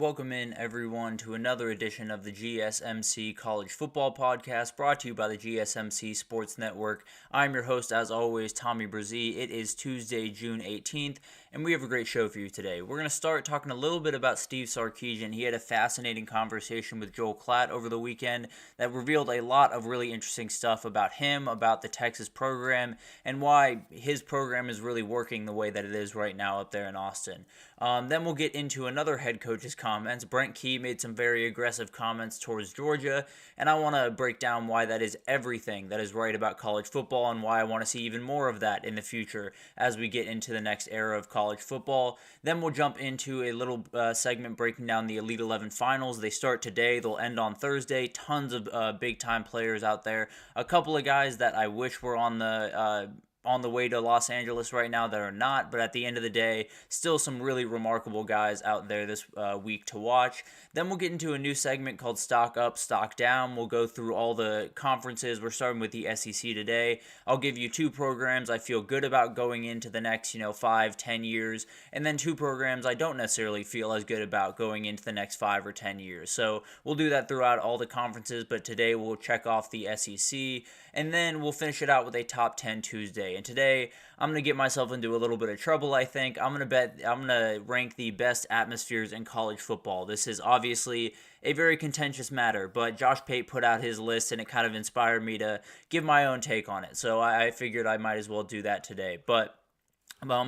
welcome in everyone to another edition of the GSMC College Football Podcast, brought to you by the GSMC Sports Network. I'm your host, as always, Tommy Brzee. It is Tuesday, June 18th, and we have a great show for you today. We're going to start talking a little bit about Steve Sarkisian. He had a fascinating conversation with Joel Klatt over the weekend that revealed a lot of really interesting stuff about him, about the Texas program, and why his program is really working the way that it is right now up there in Austin. Then we'll get into another head coach's comments. Brent made some very aggressive comments towards Georgia, and I want to break down why that is everything that is right about college football and why I want to see even more of that in the future as we get into the next era of college football. Then we'll jump into a little segment breaking down the Elite 11 finals. They start today. They'll end on Thursday. Tons of big-time players out there. A couple of guys that I wish were on the way to Los Angeles right now that are not, but at the end of the day, still some really remarkable guys out there this week to watch. Then we'll get into a new segment called Stock Up, Stock Down. We'll go through all the conferences. We're starting with the SEC today. I'll give you two programs I feel good about going into the next, 5-10 years, and then two programs I don't necessarily feel as good about going into the next 5 or 10 years. So we'll do that throughout all the conferences, but today we'll check off the SEC, and then we'll finish it out with a Top 10 Tuesday. And today, I'm going to get myself into a little bit of trouble, I think. I'm going to rank the best atmospheres in college football. This is obviously a very contentious matter, but Josh Pate put out his list, and it kind of inspired me to give my own take on it. So I figured I might as well do that today. But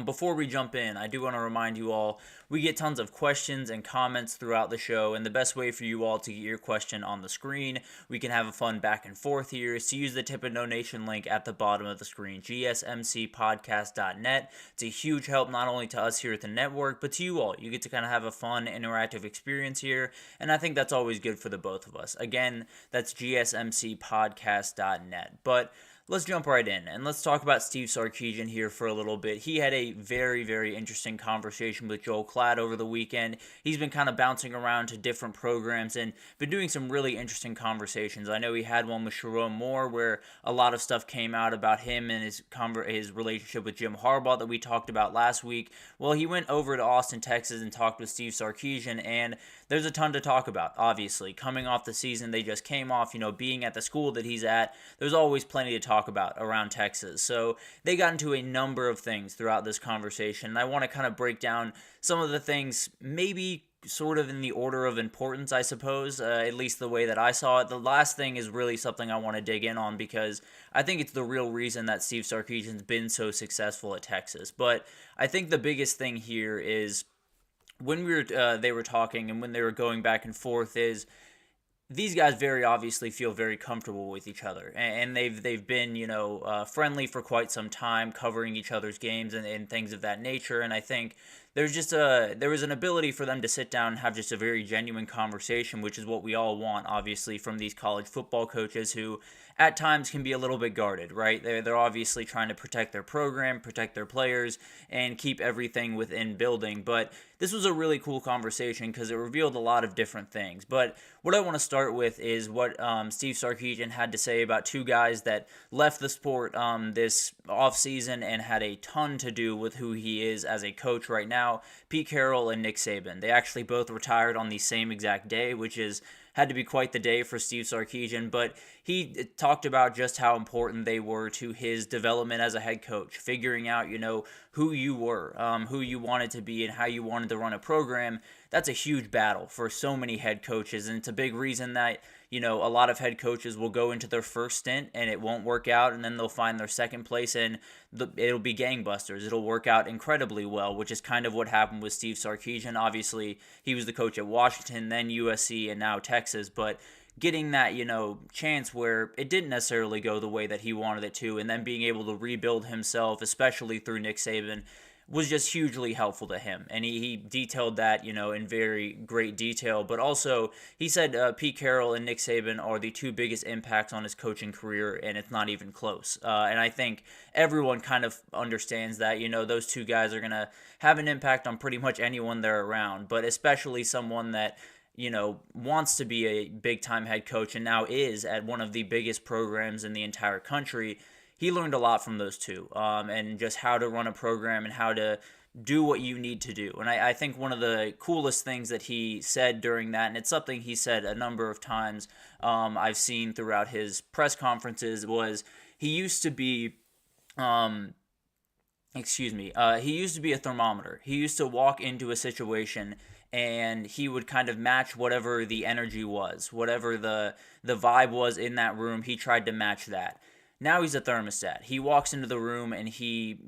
before we jump in, I do want to remind you all, we get tons of questions and comments throughout the show, and the best way for you all to get your question on the screen, we can have a fun back and forth here, is to use the Tip and Donation link at the bottom of the screen, gsmcpodcast.net. It's a huge help not only to us here at the network, but to you all. You get to kind of have a fun, interactive experience here, and I think that's always good for the both of us. Again, that's gsmcpodcast.net. But let's jump right in, and let's talk about Steve Sarkisian here for a little bit. He had a very, very interesting conversation with Joel Klatt over the weekend. He's been kind of bouncing around to different programs and been doing some really interesting conversations. I know he had one with Sharon Moore where a lot of stuff came out about him and his relationship with Jim Harbaugh that we talked about last week. Well, he went over to Austin, Texas and talked with Steve Sarkisian, and there's a ton to talk about, obviously. Coming off the season they just came off, being at the school that he's at, there's always plenty to talk about around Texas. So they got into a number of things throughout this conversation, and I want to kind of break down some of the things, maybe sort of in the order of importance, I suppose, at least the way that I saw it. The last thing is really something I want to dig in on because I think it's the real reason that Steve Sarkisian's been so successful at Texas. But I think the biggest thing here is when they were talking and when they were going back and forth is these guys very obviously feel very comfortable with each other, and they've been friendly for quite some time, covering each other's games and things of that nature. And I think there was an ability for them to sit down and have just a very genuine conversation, which is what we all want, obviously, from these college football coaches who at times can be a little bit guarded, right? They're obviously trying to protect their program, protect their players, and keep everything within building. But this was a really cool conversation because it revealed a lot of different things. But what I want to start with is what Steve Sarkisian had to say about two guys that left the sport this offseason and had a ton to do with who he is as a coach right now, Pete Carroll and Nick Saban. They actually both retired on the same exact day, which had to be quite the day for Steve Sarkisian, but he talked about just how important they were to his development as a head coach, figuring out, who you were, who you wanted to be, and how you wanted to run a program. That's a huge battle for so many head coaches, and it's a big reason that, a lot of head coaches will go into their first stint and it won't work out, and then they'll find their second place and it'll be gangbusters. It'll work out incredibly well, which is kind of what happened with Steve Sarkisian. Obviously, he was the coach at Washington, then USC, and now Texas, but getting that, chance where it didn't necessarily go the way that he wanted it to, and then being able to rebuild himself, especially through Nick Saban, was just hugely helpful to him. And he detailed that, in very great detail. But also, he said Pete Carroll and Nick Saban are the two biggest impacts on his coaching career, and it's not even close. And I think everyone kind of understands that, those two guys are going to have an impact on pretty much anyone they're around, but especially someone that wants to be a big-time head coach and now is at one of the biggest programs in the entire country. he learned a lot from those two, and just how to run a program and how to do what you need to do. And I think one of the coolest things that he said during that, and it's something he said a number of times I've seen throughout his press conferences, was he used to be he used to be a thermometer. He used to walk into a situation and he would kind of match whatever the energy was, whatever the vibe was in that room. He tried to match that. Now he's a thermostat. He walks into the room and he,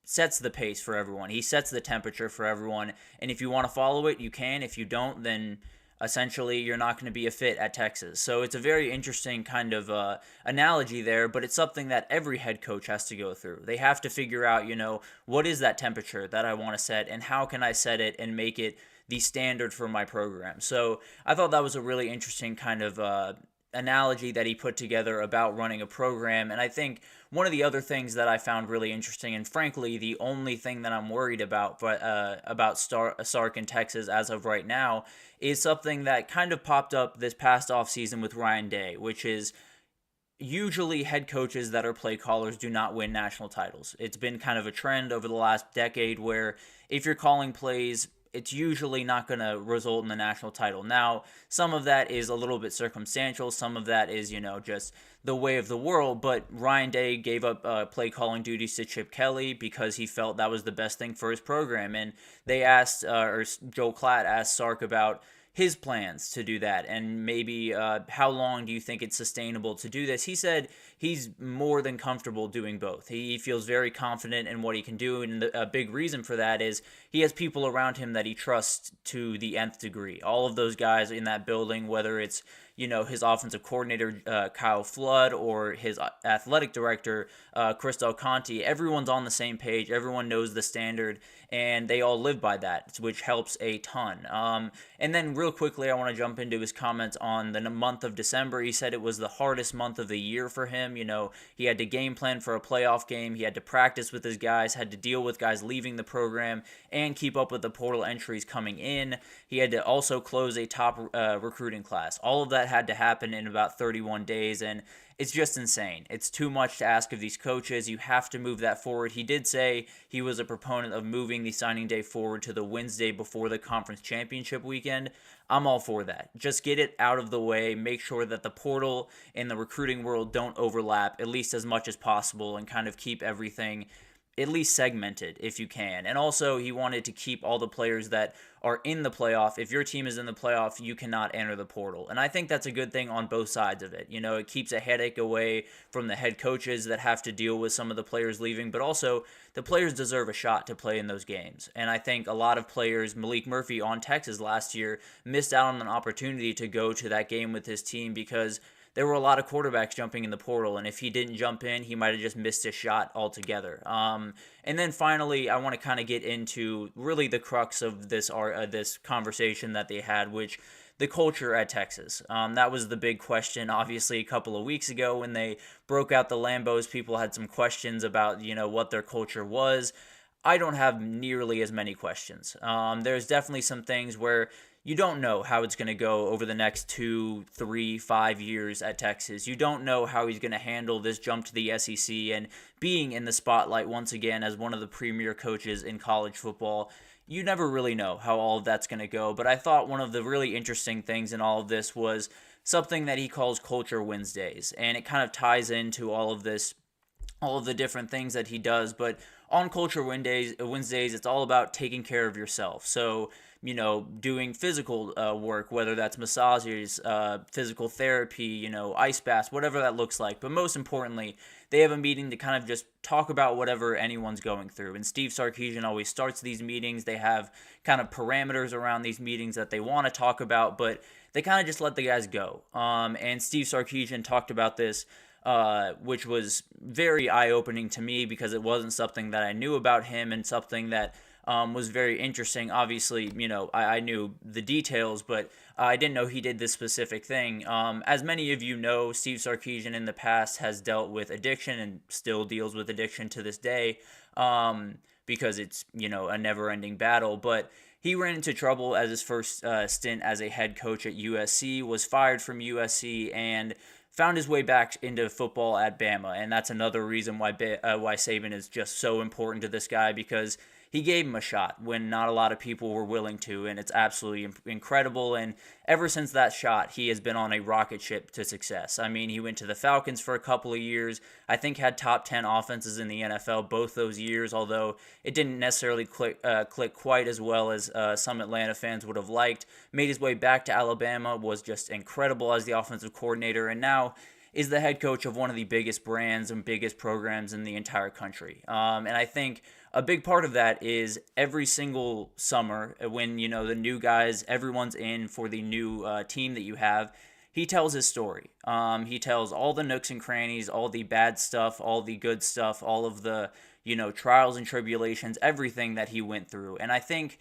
sets the pace for everyone. He sets the temperature for everyone. And if you want to follow it, you can. If you don't, then essentially you're not going to be a fit at Texas. So it's a very interesting kind of analogy there, but it's something that every head coach has to go through. They have to figure out, what is that temperature that I want to set and how can I set it and make it the standard for my program. So I thought that was a really interesting kind of analogy that he put together about running a program. And I think one of the other things that I found really interesting, and frankly the only thing that I'm worried about Sark in Texas as of right now, is something that kind of popped up this past offseason with Ryan Day, which is usually head coaches that are play callers do not win national titles. It's been kind of a trend over the last decade where if you're calling plays, it's usually not going to result in the national title. Now, some of that is a little bit circumstantial. Some of that is, just the way of the world. But Ryan Day gave up play calling duties to Chip Kelly because he felt that was the best thing for his program. And they asked, or Joe Klatt asked Sark about his plans to do that and maybe how long do you think it's sustainable to do this. He said he's more than comfortable doing both. He feels very confident in what he can do, and a big reason for that is he has people around him that he trusts to the nth degree. All of those guys in that building, whether it's his offensive coordinator, Kyle Flood, or his athletic director, Chris Del Conte, everyone's on the same page. Everyone knows the standard, and they all live by that, which helps a ton. And then real quickly, I want to jump into his comments on the month of December. He said it was the hardest month of the year for him. He had to game plan for a playoff game. He had to practice with his guys, had to deal with guys leaving the program, and keep up with the portal entries coming in. He had to also close a top recruiting class. All of that had to happen in about 31 days, and it's just insane. It's too much to ask of these coaches. You have to move that forward. He did say he was a proponent of moving the signing day forward to the Wednesday before the conference championship weekend. I'm all for that. Just get it out of the way. Make sure that the portal and the recruiting world don't overlap, at least as much as possible, and kind of keep everything at least segmented if you can. And also, he wanted to keep all the players that are in the playoff. If your team is in the playoff, you cannot enter the portal. And I think that's a good thing on both sides of it. It keeps a headache away from the head coaches that have to deal with some of the players leaving, but also the players deserve a shot to play in those games. And I think a lot of players, Malik Murphy on Texas last year, missed out on an opportunity to go to that game with his team because there were a lot of quarterbacks jumping in the portal, and if he didn't jump in, he might have just missed his shot altogether. And then finally, I want to kind of get into really the crux of this conversation that they had, which the culture at Texas. That was the big question, obviously, a couple of weeks ago when they broke out the Lambos. People had some questions about, what their culture was. I don't have nearly as many questions. There's definitely some things where you don't know how it's going to go over the next 2, 3, 5 years at Texas. You don't know how he's going to handle this jump to the SEC and being in the spotlight once again as one of the premier coaches in college football. You never really know how all of that's going to go, but I thought one of the really interesting things in all of this was something that he calls Culture Wednesdays, and it kind of ties into all of this, all of the different things that he does. But on Culture Wednesdays, it's all about taking care of yourself. So, doing physical work, whether that's massages, physical therapy, ice baths, whatever that looks like. But most importantly, they have a meeting to kind of just talk about whatever anyone's going through. And Steve Sarkisian always starts these meetings. They have kind of parameters around these meetings that they want to talk about, but they kind of just let the guys go. And Steve Sarkisian talked about this, which was very eye-opening to me because it wasn't something that I knew about him and something that was very interesting. Obviously, I knew the details, but I didn't know he did this specific thing. As many of you know, Steve Sarkisian in the past has dealt with addiction and still deals with addiction to this day because it's, a never-ending battle. But he ran into trouble as his first stint as a head coach at USC, was fired from USC, and found his way back into football at Bama, and that's another reason why Saban is just so important to this guy, because he gave him a shot when not a lot of people were willing to, and it's absolutely incredible. And ever since that shot, he has been on a rocket ship to success. I mean, he went to the Falcons for a couple of years. I think had top 10 offenses in the NFL both those years, although it didn't necessarily click quite as well as some Atlanta fans would have liked. Made his way back to Alabama, was just incredible as the offensive coordinator, and now is the head coach of one of the biggest brands and biggest programs in the entire country. And I think a big part of that is every single summer when, the new guys, everyone's in for the new team that you have, he tells his story. He tells all the nooks and crannies, all the bad stuff, all the good stuff, all of the, trials and tribulations, everything that he went through. And I think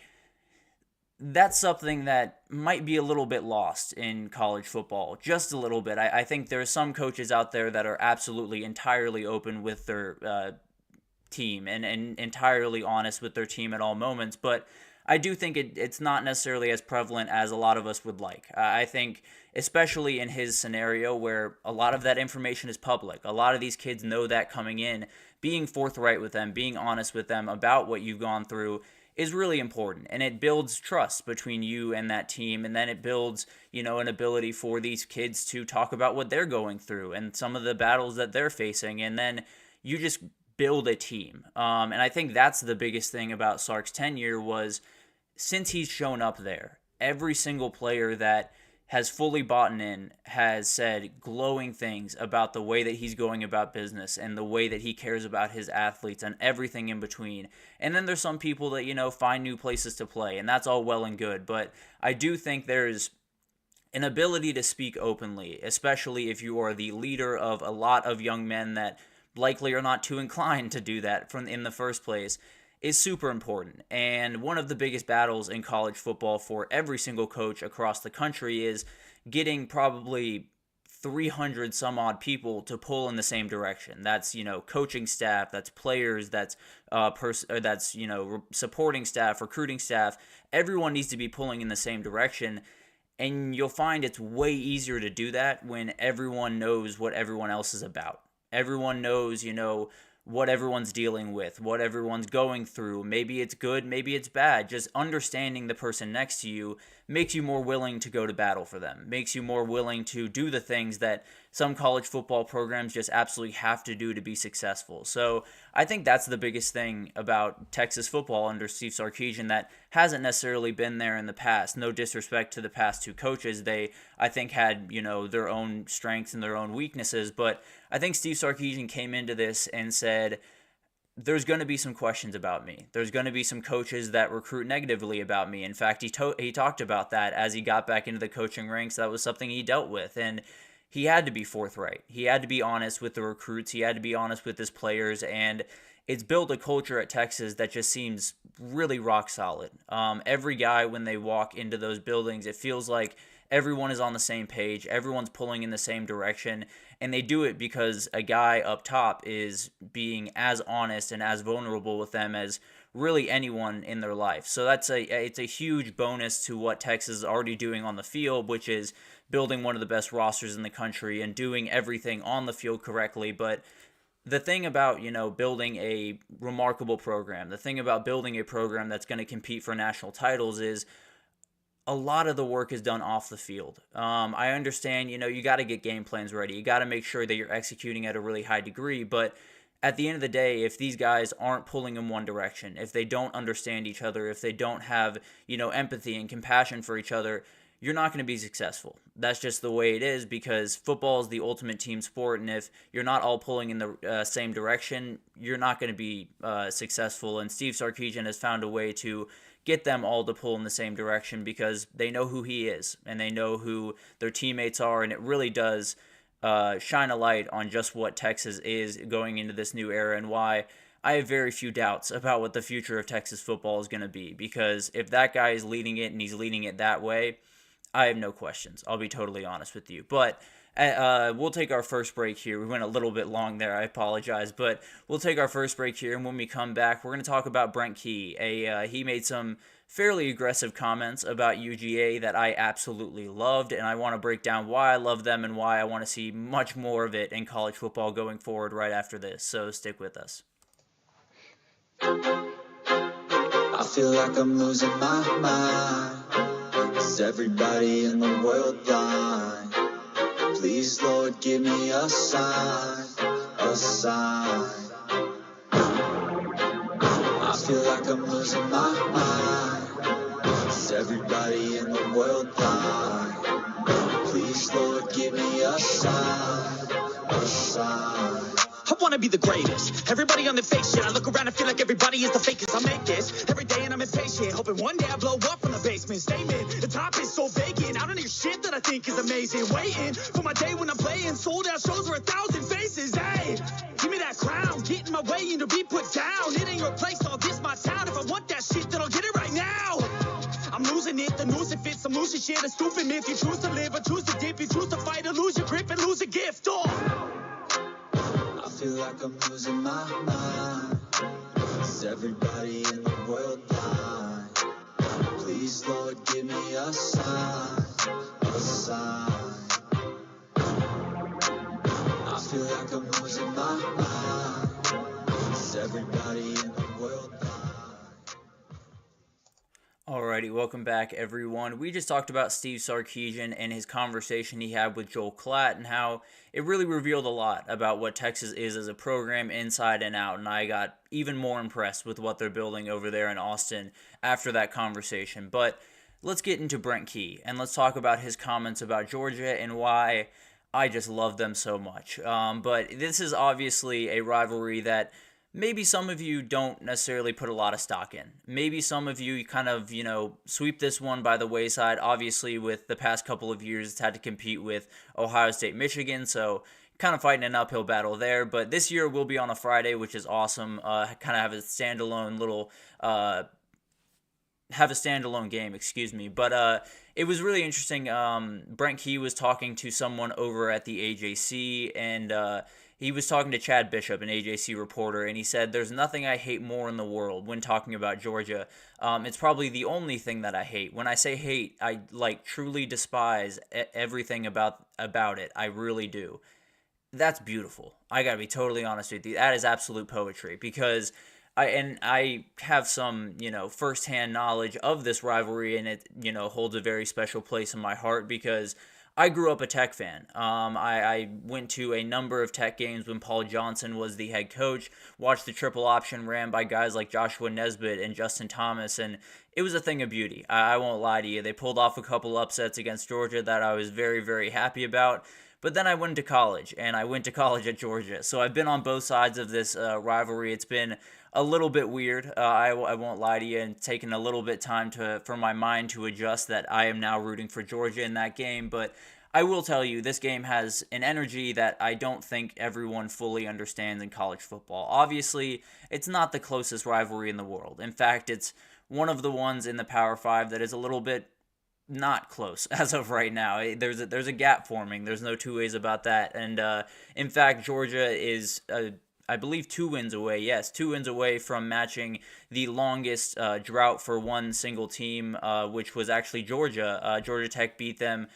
that's something that might be a little bit lost in college football, just a little bit. I think there are some coaches out there that are absolutely entirely open with their team and entirely honest with their team at all moments, but I do think it's not necessarily as prevalent as a lot of us would like. I think, especially in his scenario where a lot of that information is public, a lot of these kids know that coming in, being forthright with them, being honest with them about what you've gone through is really important, and it builds trust between you and that team, and then it builds, an ability for these kids to talk about what they're going through and some of the battles that they're facing, and then you just build a team. And I think that's the biggest thing about Sark's tenure was, since he's shown up there, every single player that has fully bought in has said glowing things about the way that he's going about business and the way that he cares about his athletes and everything in between. And then there's some people that, find new places to play, and that's all well and good. But I do think there's an ability to speak openly, especially if you are the leader of a lot of young men that likely are not too inclined to do that in the first place, is super important. And one of the biggest battles in college football for every single coach across the country is getting probably 300 some odd people to pull in the same direction. That's, coaching staff, that's players, that's supporting staff, recruiting staff. Everyone needs to be pulling in the same direction. And you'll find it's way easier to do that when everyone knows what everyone else is about. Everyone knows, what everyone's dealing with, what everyone's going through. Maybe it's good, maybe it's bad. Just understanding the person next to you makes you more willing to go to battle for them, makes you more willing to do the things that some college football programs just absolutely have to do to be successful. So I think that's the biggest thing about Texas football under Steve Sarkisian that hasn't necessarily been there in the past. No disrespect to the past two coaches. They, I think, had, their own strengths and their own weaknesses. But I think Steve Sarkisian came into this and said, there's going to be some questions about me. There's going to be some coaches that recruit negatively about me. In fact, he talked about that as he got back into the coaching ranks. That was something he dealt with, and he had to be forthright. He had to be honest with the recruits. He had to be honest with his players, and it's built a culture at Texas that just seems really rock solid. Every guy, when they walk into those buildings, it feels like everyone is on the same page. Everyone's pulling in the same direction. And they do it because a guy up top is being as honest and as vulnerable with them as really anyone in their life. So it's a huge bonus to what Texas is already doing on the field, which is building one of the best rosters in the country and doing everything on the field correctly. But the thing about, building a remarkable program, the thing about building a program that's going to compete for national titles is a lot of the work is done off the field. I understand, you got to get game plans ready. You got to make sure that you're executing at a really high degree. But at the end of the day, if these guys aren't pulling in one direction, if they don't understand each other, if they don't have, empathy and compassion for each other, you're not going to be successful. That's just the way it is, because football is the ultimate team sport. And if you're not all pulling in the same direction, you're not going to be successful. And Steve Sarkisian has found a way to get them all to pull in the same direction because they know who he is and they know who their teammates are, and it really does shine a light on just what Texas is going into this new era and why I have very few doubts about what the future of Texas football is going to be, because if that guy is leading it and he's leading it that way, I have no questions. I'll be totally honest with you. But We'll take our first break here. We went a little bit long there. I apologize, but we'll take our first break here, and when we come back, we're going to talk about Brent Key. He made some fairly aggressive comments about UGA that I absolutely loved, and I want to break down why I love them and why I want to see much more of it in college football going forward right after this. So stick with us. I feel like I'm losing my mind. Is everybody in the world blind? Please, Lord, give me a sign, a sign. I feel like I'm losing my mind. Is everybody in the world blind? Please, Lord, give me a sign, a sign. I wanna be the greatest. Everybody on the fake shit. I look around and feel like everybody is the fakest. I make this every day and I'm impatient. Hoping one day I blow up from the basement. Statement, the top is so vacant. I don't hear shit that I think is amazing. Waiting for my day when I'm playing. Sold out shows where 1,000 faces. Hey, give me that crown. Get in my way and to be put down. It ain't your place, all this my town. If I want that shit, then I'll get it right now. I'm losing it, the noose it fits. I'm losing shit, a stupid myth. You choose to live or choose to dip. You choose to fight or lose your grip and lose a gift. Oh. I feel like I'm losing my mind. Is everybody in the world blind? Please, Lord, give me a sign, a sign. I feel like I'm losing my mind. Is everybody in the world blind? Alrighty, welcome back, everyone. We just talked about Steve Sarkisian and his conversation he had with Joel Klatt and how it really revealed a lot about what Texas is as a program inside and out, and I got even more impressed with what they're building over there in Austin after that conversation. But let's get into Brent Key, and let's talk about his comments about Georgia and why I just love them so much. But this is obviously a rivalry that maybe some of you don't necessarily put a lot of stock in. Maybe some of you kind of, sweep this one by the wayside. Obviously, with the past couple of years, it's had to compete with Ohio State, Michigan, so kind of fighting an uphill battle there. But this year will be on a Friday, which is awesome. Kind of have a standalone game, excuse me. But it was really interesting. Brent Key was talking to someone over at the AJC, and he was talking to Chad Bishop, an AJC reporter, and he said, "There's nothing I hate more in the world," when talking about Georgia. It's probably the only thing that I hate. When I say hate, I truly despise everything about it. I really do. That's beautiful. I gotta be totally honest with you. That is absolute poetry, because I have some, firsthand knowledge of this rivalry, and it, holds a very special place in my heart because I grew up a Tech fan. I went to a number of Tech games when Paul Johnson was the head coach, watched the triple option ran by guys like Joshua Nesbitt and Justin Thomas, and it was a thing of beauty. I won't lie to you. They pulled off a couple upsets against Georgia that I was very, very happy about. But then I went to college, and I went to college at Georgia. So I've been on both sides of this rivalry. It's been a little bit weird. I won't lie to you, and taken a little bit time for my mind to adjust that I am now rooting for Georgia in that game. But I will tell you, this game has an energy that I don't think everyone fully understands in college football. Obviously, it's not the closest rivalry in the world. In fact, it's one of the ones in the Power 5 that is a little bit not close as of right now. There's a gap forming. There's no two ways about that. And in fact, Georgia is, I believe, 2 wins away. Yes, 2 wins away from matching the longest drought for one single team, which was actually Georgia. Georgia Tech beat them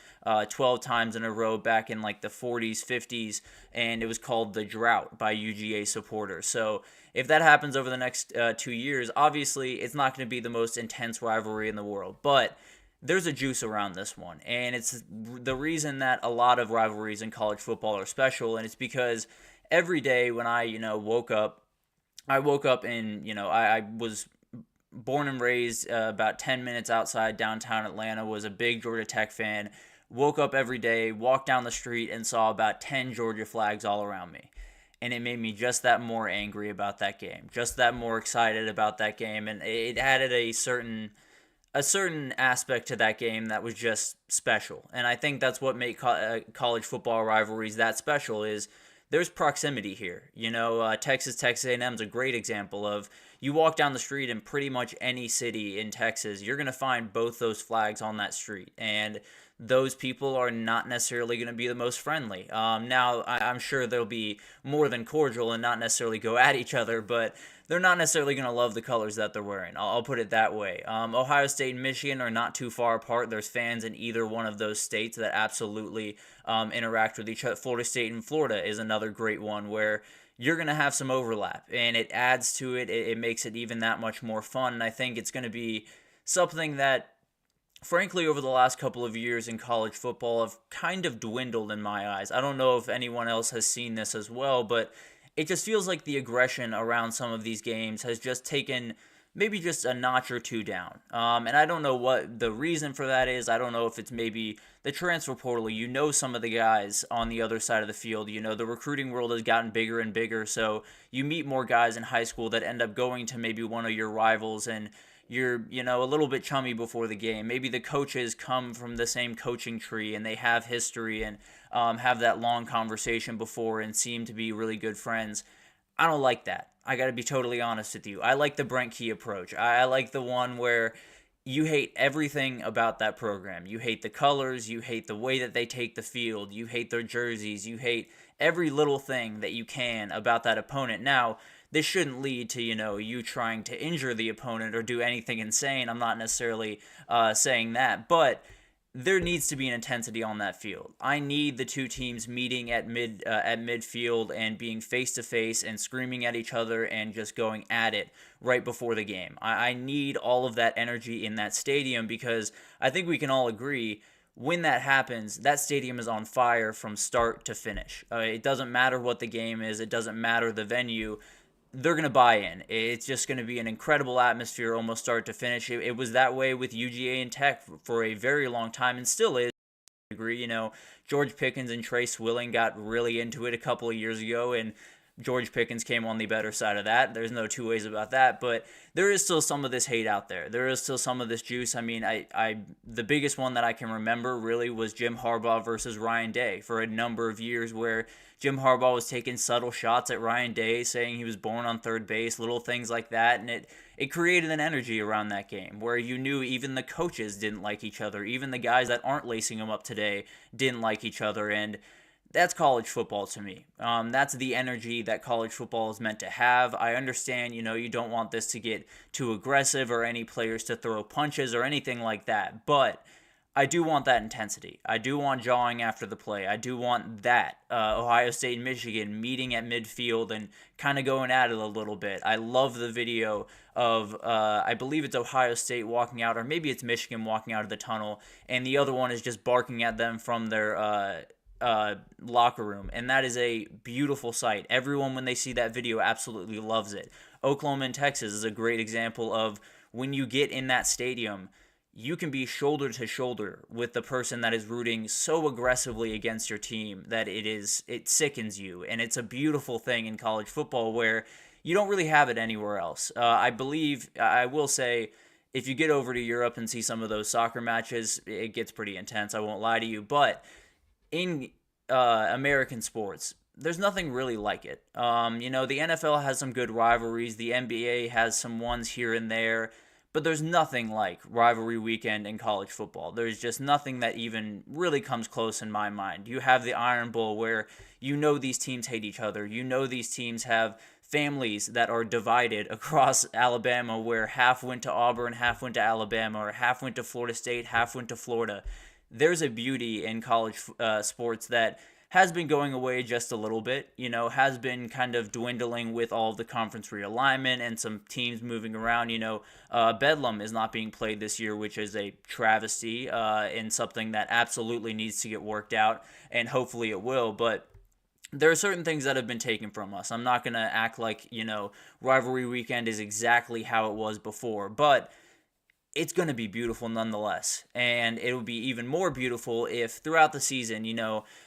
12 times in a row back in like the 40s, 50s, and it was called the Drought by UGA supporters. So if that happens over the next 2 years, obviously it's not going to be the most intense rivalry in the world, but there's a juice around this one, and it's the reason that a lot of rivalries in college football are special, and it's because every day when I, woke up and, I was born and raised about 10 minutes outside downtown Atlanta, was a big Georgia Tech fan, woke up every day, walked down the street, and saw about 10 Georgia flags all around me. And it made me just that more angry about that game, just that more excited about that game, and it added a certain aspect to that game that was just special. And I think that's what makes college football rivalries that special, is there's proximity here. Texas A&M is a great example of, you walk down the street in pretty much any city in Texas, you're going to find both those flags on that street. And those people are not necessarily going to be the most friendly. Now, I'm sure they'll be more than cordial and not necessarily go at each other, but they're not necessarily going to love the colors that they're wearing. I'll put it that way. Ohio State and Michigan are not too far apart. There's fans in either one of those states that absolutely interact with each other. Florida State and Florida is another great one where you're going to have some overlap, and it adds to it. It makes it even that much more fun, and I think it's going to be something that, frankly, over the last couple of years in college football have kind of dwindled in my eyes. I don't know if anyone else has seen this as well, but it just feels like the aggression around some of these games has just taken maybe just a notch or two down. And I don't know what the reason for that is. I don't know if it's maybe the transfer portal. You know some of the guys on the other side of the field. You know, the recruiting world has gotten bigger and bigger, so you meet more guys in high school that end up going to maybe one of your rivals, and you're, a little bit chummy before the game. Maybe the coaches come from the same coaching tree and they have history and have that long conversation before and seem to be really good friends. I don't like that. I got to be totally honest with you. I like the Brent Key approach. I like the one where you hate everything about that program. You hate the colors. You hate the way that they take the field. You hate their jerseys. You hate every little thing that you can about that opponent. Now, this shouldn't lead to, you trying to injure the opponent or do anything insane. I'm not necessarily saying that, but there needs to be an intensity on that field. I need the two teams meeting at midfield and being face to face and screaming at each other and just going at it right before the game. I need all of that energy in that stadium, because I think we can all agree when that happens, that stadium is on fire from start to finish. It doesn't matter what the game is. It doesn't matter the venue. They're going to buy in. It's just going to be an incredible atmosphere almost start to finish. It was that way with UGA and Tech for a very long time, and still is. Agree, George Pickens and Trey Swilling got really into it a couple of years ago, and George Pickens came on the better side of that. There's no two ways about that, but there is still some of this hate out there. There is still some of this juice. I mean, the biggest one that I can remember really was Jim Harbaugh versus Ryan Day for a number of years, where Jim Harbaugh was taking subtle shots at Ryan Day, saying he was born on third base, little things like that, and it created an energy around that game where you knew even the coaches didn't like each other. Even the guys that aren't lacing them up today didn't like each other, and that's college football to me. That's the energy that college football is meant to have. I understand, you don't want this to get too aggressive or any players to throw punches or anything like that, but I do want that intensity. I do want jawing after the play. I do want that. Ohio State and Michigan meeting at midfield and kind of going at it a little bit. I love the video of, I believe it's Ohio State walking out, or maybe it's Michigan walking out of the tunnel, and the other one is just barking at them from their locker room, and that is a beautiful sight. Everyone, when they see that video, absolutely loves it. Oklahoma and Texas is a great example of when you get in that stadium, you can be shoulder to shoulder with the person that is rooting so aggressively against your team that it sickens you, and it's a beautiful thing in college football where you don't really have it anywhere else. I will say, if you get over to Europe and see some of those soccer matches, it gets pretty intense, I won't lie to you, but in American sports, there's nothing really like it. The NFL has some good rivalries. The NBA has some ones here and there, but there's nothing like rivalry weekend in college football. There's just nothing that even really comes close in my mind. You have the Iron Bowl where these teams hate each other. These teams have families that are divided across Alabama, where half went to Auburn, half went to Alabama, or half went to Florida State, half went to Florida. There's a beauty in college sports that has been going away just a little bit, has been kind of dwindling with all of the conference realignment and some teams moving around. Bedlam is not being played this year, which is a travesty and something that absolutely needs to get worked out, and hopefully it will. But there are certain things that have been taken from us. I'm not going to act like, rivalry weekend is exactly how it was before, but it's going to be beautiful nonetheless. And it will be even more beautiful if throughout the season,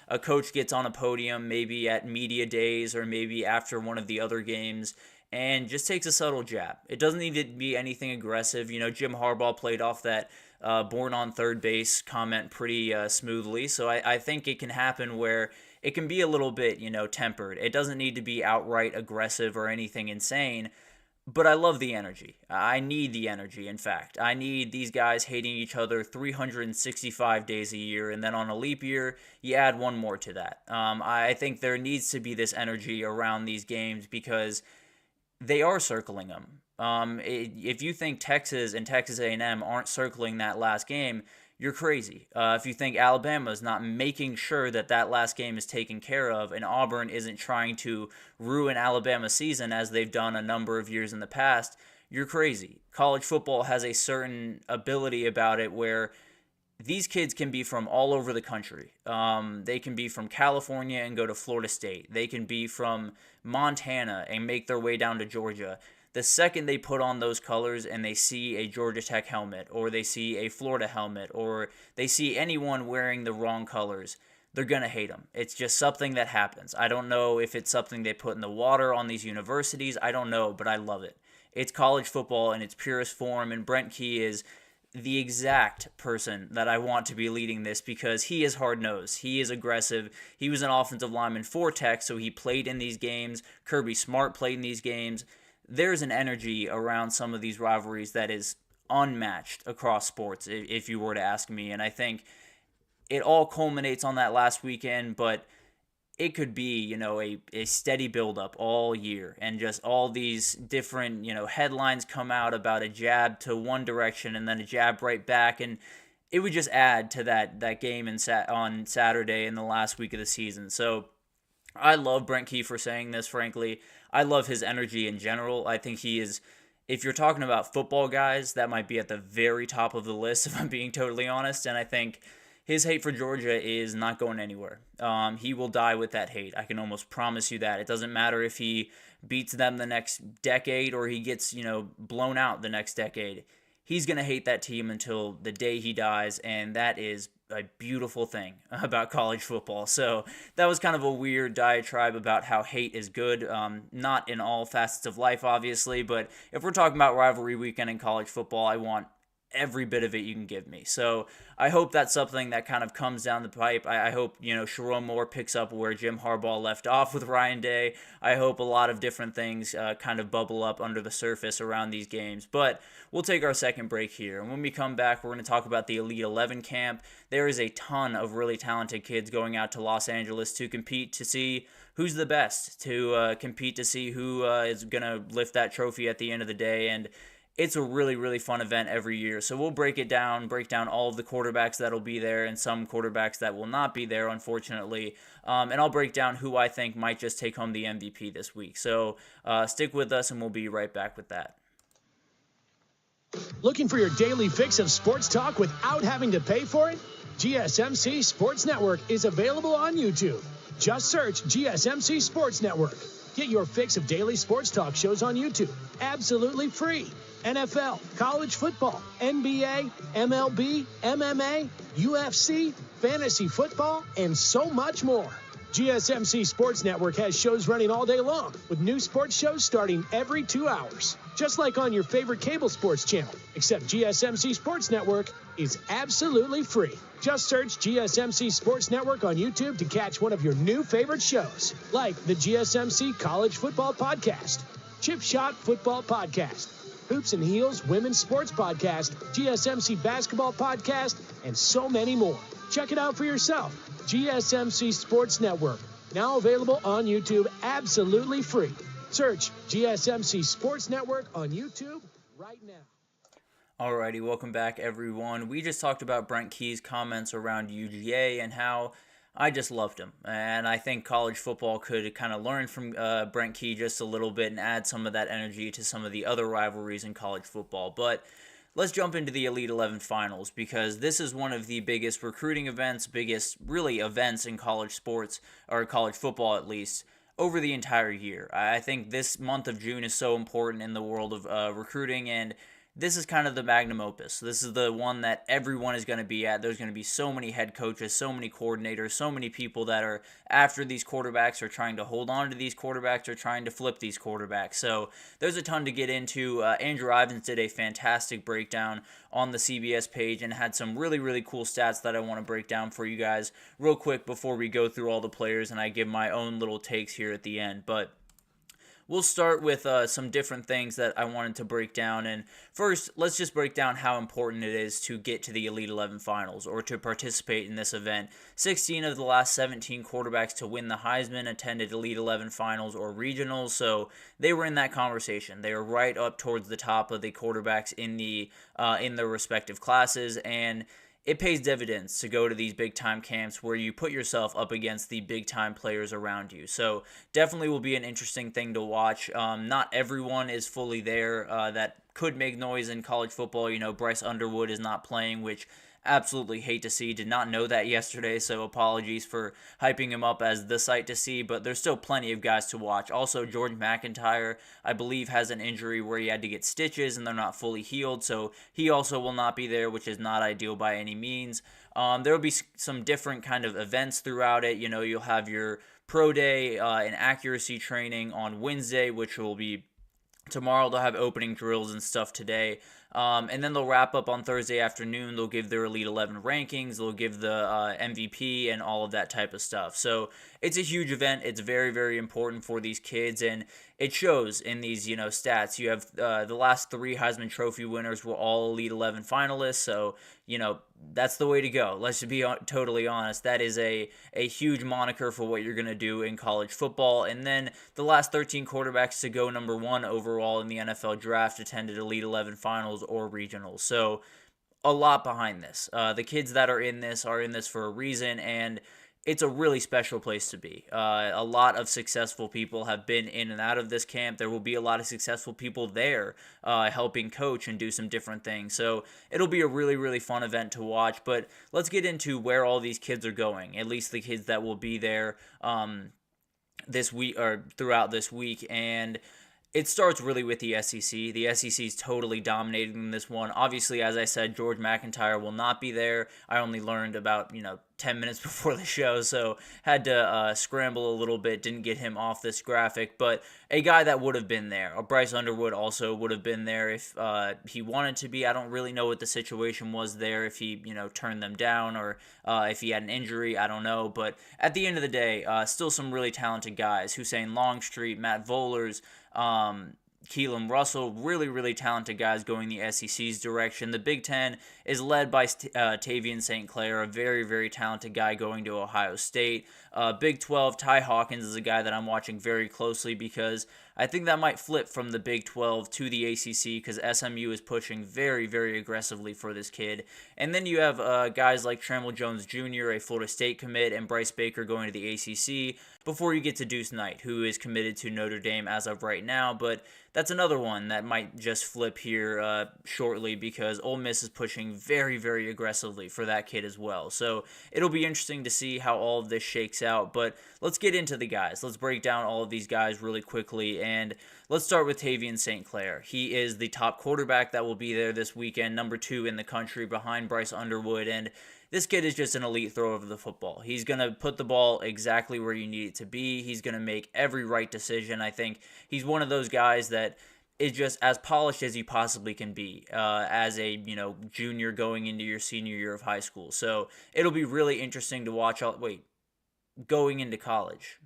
a coach gets on a podium, maybe at media days or maybe after one of the other games, and just takes a subtle jab. It doesn't need to be anything aggressive. Jim Harbaugh played off that born on third base comment pretty smoothly. So I think it can happen where it can be a little bit, tempered. It doesn't need to be outright aggressive or anything insane. But I love the energy. I need the energy, in fact. I need these guys hating each other 365 days a year, and then on a leap year, you add one more to that. I think there needs to be this energy around these games because they are circling them. If you think Texas and Texas A&M aren't circling that last game, you're crazy. If you think Alabama's not making sure that that last game is taken care of and Auburn isn't trying to ruin Alabama's season as they've done a number of years in the past, you're crazy. College football has a certain ability about it where these kids can be from all over the country. They can be from California and go to Florida State. They can be from Montana and make their way down to Georgia. The second they put on those colors and they see a Georgia Tech helmet or they see a Florida helmet or they see anyone wearing the wrong colors, they're going to hate them. It's just something that happens. I don't know if it's something they put in the water on these universities. I don't know, but I love it. It's college football in its purest form, and Brent Key is the exact person that I want to be leading this because he is hard-nosed. He is aggressive. He was an offensive lineman for Tech, so he played in these games. Kirby Smart played in these games. There's an energy around some of these rivalries that is unmatched across sports, if you were to ask me. And I think it all culminates on that last weekend, but it could be, a steady buildup all year. And just all these different, headlines come out about a jab to one direction and then a jab right back. And it would just add to that game on Saturday in the last week of the season. So I love Brent Key for saying this, frankly. I love his energy in general. I think he is, if you're talking about football guys, that might be at the very top of the list, if I'm being totally honest. And I think his hate for Georgia is not going anywhere. He will die with that hate. I can almost promise you that. It doesn't matter if he beats them the next decade or he gets, blown out the next decade. He's going to hate that team until the day he dies, and that is a beautiful thing about college football. So that was kind of a weird diatribe about how hate is good. Not in all facets of life, obviously, but if we're talking about rivalry weekend in college football, I want every bit of it you can give me. So I hope that's something that kind of comes down the pipe. I hope, Sharon Moore picks up where Jim Harbaugh left off with Ryan Day. I hope a lot of different things kind of bubble up under the surface around these games. But we'll take our second break here. And when we come back, we're going to talk about the Elite 11 camp. There is a ton of really talented kids going out to Los Angeles to compete to see who's the best, to compete to see who is going to lift that trophy at the end of the day. And it's a really, really fun event every year. So we'll break down all of the quarterbacks that'll be there and some quarterbacks that will not be there, unfortunately. And I'll break down who I think might just take home the MVP this week. So stick with us and we'll be right back with that. Looking for your daily fix of sports talk without having to pay for it? GSMC Sports Network is available on YouTube. Just search GSMC Sports Network. Get your fix of daily sports talk shows on YouTube, absolutely free. NFL, college football, NBA, MLB, MMA, UFC, fantasy football, and so much more. GSMC Sports Network has shows running all day long, with new sports shows starting every 2 hours. Just like on your favorite cable sports channel, except GSMC Sports Network is absolutely free. Just search GSMC Sports Network on YouTube to catch one of your new favorite shows, like the GSMC College Football Podcast, Chip Shot Football Podcast, Hoops and Heels Women's Sports Podcast, GSMC Basketball Podcast, and so many more. Check it out for yourself. GSMC Sports Network, now available on YouTube absolutely free. Search GSMC Sports Network on YouTube right now. Alrighty, welcome back, everyone. We just talked about Brent Key's comments around UGA and how I just loved him. And I think college football could kind of learn from Brent Key just a little bit and add some of that energy to some of the other rivalries in college football. But let's jump into the Elite 11 finals, because this is one of the biggest recruiting events, biggest really events in college sports, or college football at least, over the entire year. I think this month of June is so important in the world of recruiting, and this is kind of the magnum opus. This is the one that everyone is going to be at. There's going to be so many head coaches, so many coordinators, so many people that are after these quarterbacks or trying to hold on to these quarterbacks or trying to flip these quarterbacks. So there's a ton to get into. Andrew Ivins did a fantastic breakdown on the CBS page and had some really, really cool stats that I want to break down for you guys real quick before we go through all the players and I give my own little takes here at the end. But we'll start with some different things that I wanted to break down. And first, let's just break down how important it is to get to the Elite 11 finals or to participate in this event. 16 of the last 17 quarterbacks to win the Heisman attended Elite 11 finals or regionals, so they were in that conversation. They were right up towards the top of the quarterbacks in their respective classes, and it pays dividends to go to these big-time camps where you put yourself up against the big-time players around you. So definitely will be an interesting thing to watch. Not everyone is fully there that could make noise in college football. Bryce Underwood is not playing, which absolutely hate to see. Did not know that yesterday, so apologies for hyping him up as the sight to see, but there's still plenty of guys to watch. Also, Jordan McIntyre, I believe, has an injury where he had to get stitches and they're not fully healed, so he also will not be there, which is not ideal by any means. There will be some different kind of events throughout it. You'll have your pro day and accuracy training on Wednesday, which will be tomorrow. They'll have opening drills and stuff today. And then they'll wrap up on Thursday afternoon. They'll give their Elite 11 rankings. They'll give the MVP and all of that type of stuff. So it's a huge event. It's very, very important for these kids, and it shows in these, stats. You have the last 3 Heisman Trophy winners were all Elite 11 finalists. So, that's the way to go. Let's just be totally honest. That is a huge moniker for what you're going to do in college football. And then the last 13 quarterbacks to go number 1 overall in the NFL draft attended Elite 11 finals or regionals. So a lot behind this. The kids that are in this for a reason, and it's a really special place to be. A lot of successful people have been in and out of this camp. There will be a lot of successful people there helping coach and do some different things. So it'll be a really, really fun event to watch. But let's get into where all these kids are going, at least the kids that will be there this week or throughout this week. And it starts really with the SEC. The SEC is totally dominating this one. Obviously, as I said, George McIntyre will not be there. I only learned about, 10 minutes before the show, so had to scramble a little bit, didn't get him off this graphic. But a guy that would have been there, Bryce Underwood also would have been there if he wanted to be. I don't really know what the situation was there, if he, turned them down or if he had an injury. I don't know. But at the end of the day, still some really talented guys. Hussein Longstreet, Matt Vollers, Keelan Russell, really, really talented guys going the SEC's direction. The Big Ten is led by Tavian St. Clair, a very, very talented guy going to Ohio State. Big 12, Ty Hawkins is a guy that I'm watching very closely because I think that might flip from the Big 12 to the ACC because SMU is pushing very, very aggressively for this kid. And then you have guys like Trammell Jones Jr., a Florida State commit, and Bryce Baker going to the ACC before you get to Deuce Knight, who is committed to Notre Dame as of right now. But that's another one that might just flip here shortly because Ole Miss is pushing very, very aggressively for that kid as well. So it'll be interesting to see how all of this shakes out. But let's get into the guys. Let's break down all of these guys really quickly. And let's start with Tavian St. Clair. He is the top quarterback that will be there this weekend, number 2 in the country behind Bryce Underwood. And this kid is just an elite thrower of the football. He's going to put the ball exactly where you need it to be. He's going to make every right decision. I think he's one of those guys that is just as polished as he possibly can be as a junior going into your senior year of high school. So it'll be really interesting to watch. Going into college.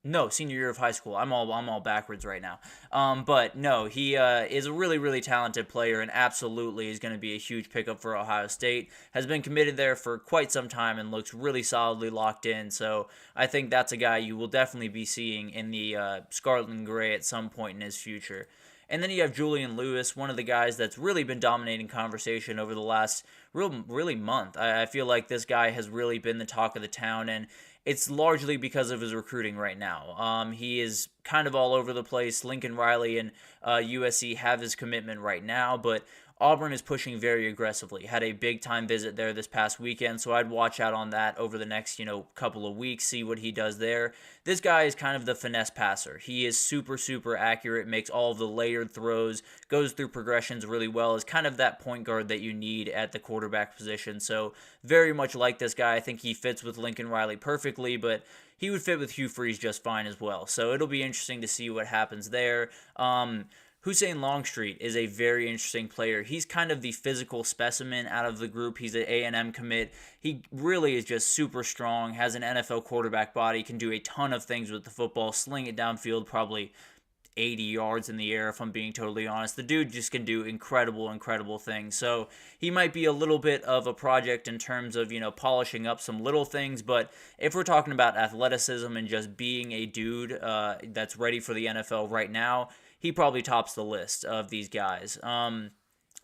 No, senior year of high school. I'm all backwards right now. But no, he is a really, really talented player and absolutely is going to be a huge pickup for Ohio State. Has been committed there for quite some time and looks really solidly locked in. So I think that's a guy you will definitely be seeing in the Scarlet and Gray at some point in his future. And then you have Julian Lewis, one of the guys that's really been dominating conversation over the last really month. I feel like this guy has really been the talk of the town, and it's largely because of his recruiting right now. He is kind of all over the place. Lincoln Riley and USC have his commitment right now, but Auburn is pushing very aggressively. Had a big-time visit there this past weekend, so I'd watch out on that over the next, couple of weeks, see what he does there. This guy is kind of the finesse passer. He is super, super accurate, makes all of the layered throws, goes through progressions really well, is kind of that point guard that you need at the quarterback position. So very much like this guy. I think he fits with Lincoln Riley perfectly, but he would fit with Hugh Freeze just fine as well. So it'll be interesting to see what happens there. Hussein Longstreet is a very interesting player. He's kind of the physical specimen out of the group. He's an A&M commit. He really is just super strong, has an NFL quarterback body, can do a ton of things with the football, sling it downfield probably 80 yards in the air, if I'm being totally honest. The dude just can do incredible things. So he might be a little bit of a project in terms of, polishing up some little things. But if we're talking about athleticism and just being a dude that's ready for the NFL right now, he probably tops the list of these guys.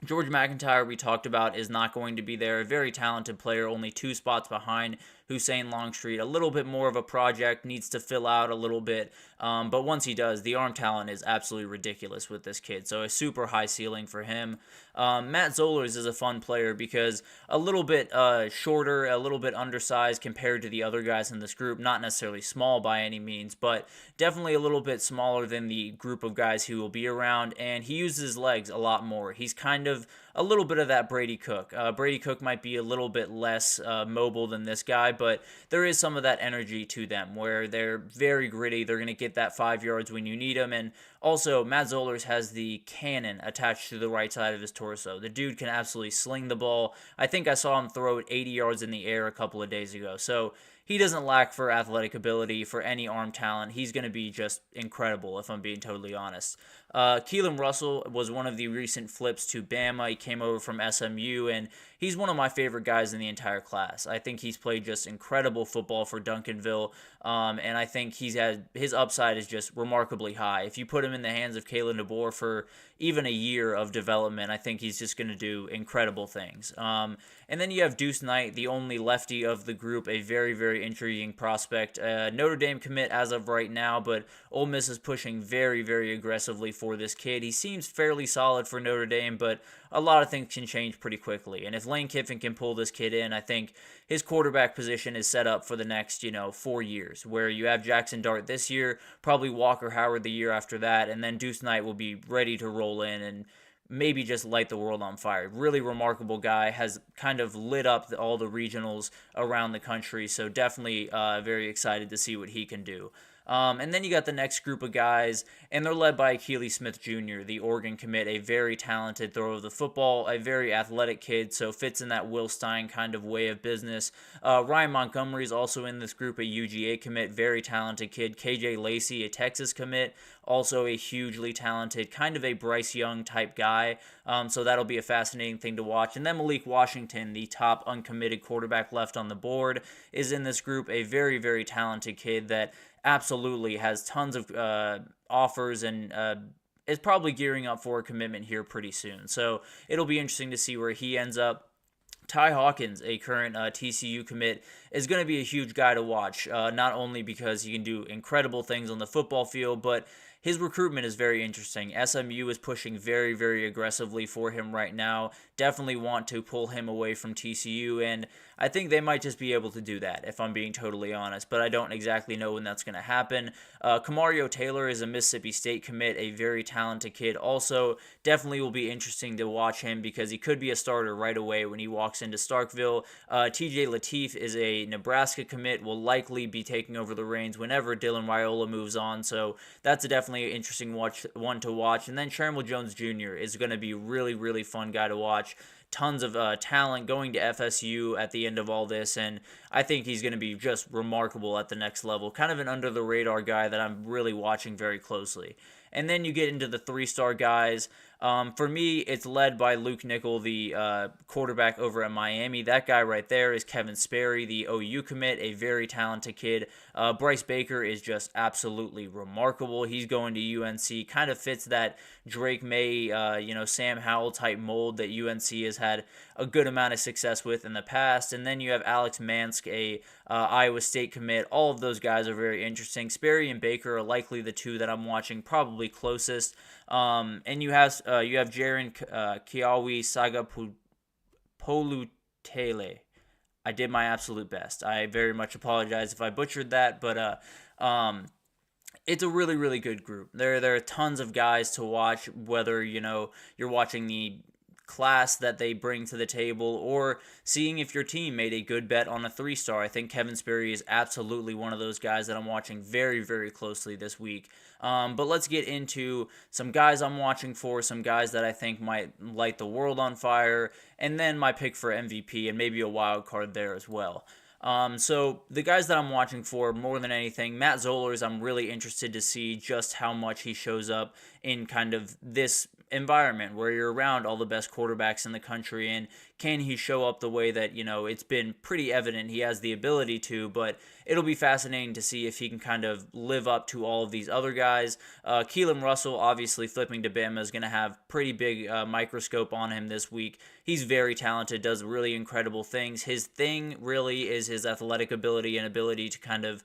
George McIntyre, we talked about, is not going to be there. A very talented player, only 2 spots behind Hussein Longstreet. A little bit more of a project, needs to fill out a little bit. But once he does, the arm talent is absolutely ridiculous with this kid. So a super high ceiling for him. Matt Zollers is a fun player because a little bit shorter, a little bit undersized compared to the other guys in this group. Not necessarily small by any means, but definitely a little bit smaller than the group of guys who will be around. And he uses his legs a lot more. He's kind of a little bit of that Brady Cook. Brady Cook might be a little bit less mobile than this guy, but there is some of that energy to them where they're very gritty. They're going to get that 5 yards when you need them. And also, Matt Zollers has the cannon attached to the right side of his torso. The dude can absolutely sling the ball. I think I saw him throw it 80 yards in the air a couple of days ago. So he doesn't lack for athletic ability, for any arm talent. He's going to be just incredible, if I'm being totally honest. Keelan Russell was one of the recent flips to Bama. He came over from SMU, and he's one of my favorite guys in the entire class. I think he's played just incredible football for Duncanville, and I think his upside is just remarkably high. If you put him in the hands of Kalen DeBoer for even a year of development, I think he's just going to do incredible things. And then you have Deuce Knight, the only lefty of the group, a very intriguing prospect. Notre Dame commit as of right now, but Ole Miss is pushing very aggressively for this kid. He seems fairly solid for Notre Dame, but a lot of things can change pretty quickly. And if Lane Kiffin can pull this kid in, I think his quarterback position is set up for the next, 4 years, where you have Jackson Dart this year, probably Walker Howard the year after that, and then Deuce Knight will be ready to roll in and maybe just light the world on fire. Really remarkable guy, has kind of lit up all the regionals around the country, so definitely very excited to see what he can do. And then you got the next group of guys, and they're led by Akili Smith Jr., the Oregon commit, a very talented thrower of the football, a very athletic kid, so fits in that Will Stein kind of way of business. Ryan Montgomery is also in this group, a UGA commit, very talented kid. KJ Lacey, a Texas commit, also a hugely talented, kind of a Bryce Young type guy, so that'll be a fascinating thing to watch. And then Malik Washington, the top uncommitted quarterback left on the board, is in this group, a very talented kid that absolutely has tons of offers and is probably gearing up for a commitment here pretty soon. So it'll be interesting to see where he ends up. Ty Hawkins, a current TCU commit, is going to be a huge guy to watch, not only because he can do incredible things on the football field, but his recruitment is very interesting. SMU is pushing very aggressively for him right now. Definitely want to pull him away from TCU, and I think they might just be able to do that, if I'm being totally honest, but I don't exactly know when that's going to happen. Kamario Taylor is a Mississippi State commit, a very talented kid. Also, definitely will be interesting to watch him because he could be a starter right away when he walks into Starkville. TJ Lateef is a Nebraska commit, will likely be taking over the reins whenever Dylan Raiola moves on, so that's definitely an interesting one to watch. And then Sherman Jones Jr. is going to be really fun guy to watch. Tons of talent, going to FSU at the end of all this, and I think he's going to be just remarkable at the next level. Kind of an under-the-radar guy that I'm really watching very closely. And then you get into the 3-star guys. For me, it's led by Luke Nickel, the quarterback over at Miami. That guy right there is Kevin Sperry, the OU commit, a very talented kid. Bryce Baker is just absolutely remarkable. He's going to UNC, kind of fits that Drake May, Sam Howell type mold that UNC has had a good amount of success with in the past. And then you have Alex Mansk, a Iowa State commit. All of those guys are very interesting. Sperry and Baker are likely the two that I'm watching probably closest. And you have Jaren Kiawi Sagapolutele. I did my absolute best. I very much apologize if I butchered that, but it's a really good group. There are tons of guys to watch, whether you're watching the class that they bring to the table or seeing if your team made a good bet on a 3-star. I think Kevin Sperry is absolutely one of those guys that I'm watching very closely this week. But let's get into some guys I'm watching for, some guys that I think might light the world on fire, and then my pick for MVP and maybe a wild card there as well. So the guys that I'm watching for more than anything, Matt Zollers, I'm really interested to see just how much he shows up in kind of this environment where you're around all the best quarterbacks in the country, and can he show up the way that, it's been pretty evident he has the ability to, but it'll be fascinating to see if he can kind of live up to all of these other guys. Keelan Russell, obviously flipping to Bama, is going to have pretty big microscope on him this week. He's very talented, does really incredible things. His thing really is his athletic ability and ability to kind of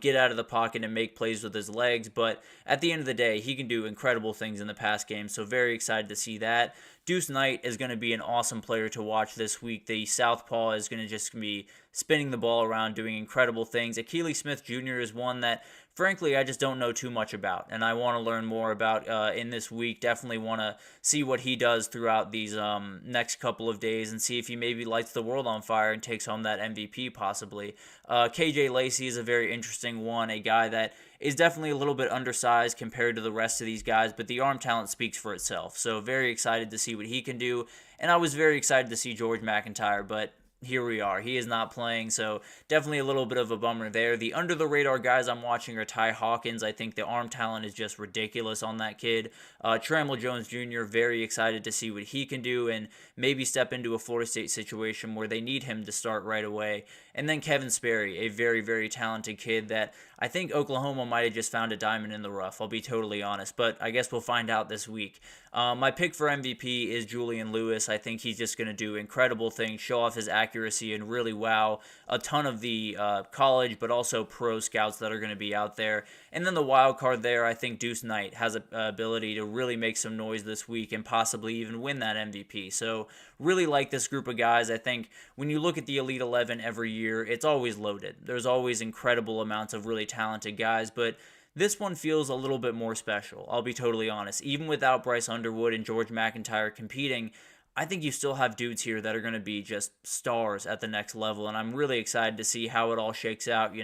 get out of the pocket and make plays with his legs, but at the end of the day, he can do incredible things in the pass game, so very excited to see that. Deuce Knight is going to be an awesome player to watch this week. The southpaw is going to just be spinning the ball around, doing incredible things. Akili Smith Jr. is one that, frankly, I just don't know too much about, and I want to learn more about in this week. Definitely want to see what he does throughout these next couple of days and see if he maybe lights the world on fire and takes home that MVP possibly. KJ Lacey is a very interesting one, a guy that is definitely a little bit undersized compared to the rest of these guys, but the arm talent speaks for itself. So very excited to see what he can do, and I was very excited to see George McIntyre, but here we are. He is not playing, so definitely a little bit of a bummer there. The under-the-radar guys I'm watching are Ty Hawkins. I think the arm talent is just ridiculous on that kid. Trammell Jones Jr., very excited to see what he can do and maybe step into a Florida State situation where they need him to start right away. And then Kevin Sperry, a very, very talented kid that I think Oklahoma might have just found a diamond in the rough, I'll be totally honest, but I guess we'll find out this week. My pick for MVP is Julian Lewis. I think he's just going to do incredible things, show off his accuracy, and really wow a ton of the college but also pro scouts that are going to be out there. And then the wild card there, I think Deuce Knight has an ability to really make some noise this week and possibly even win that MVP. So really like this group of guys. I think when you look at the Elite 11 every year, it's always loaded. There's always incredible amounts of really talented guys, but this one feels a little bit more special, I'll be totally honest. Even without Bryce Underwood and George McIntyre competing, I think you still have dudes here that are going to be just stars at the next level, and I'm really excited to see how it all shakes out,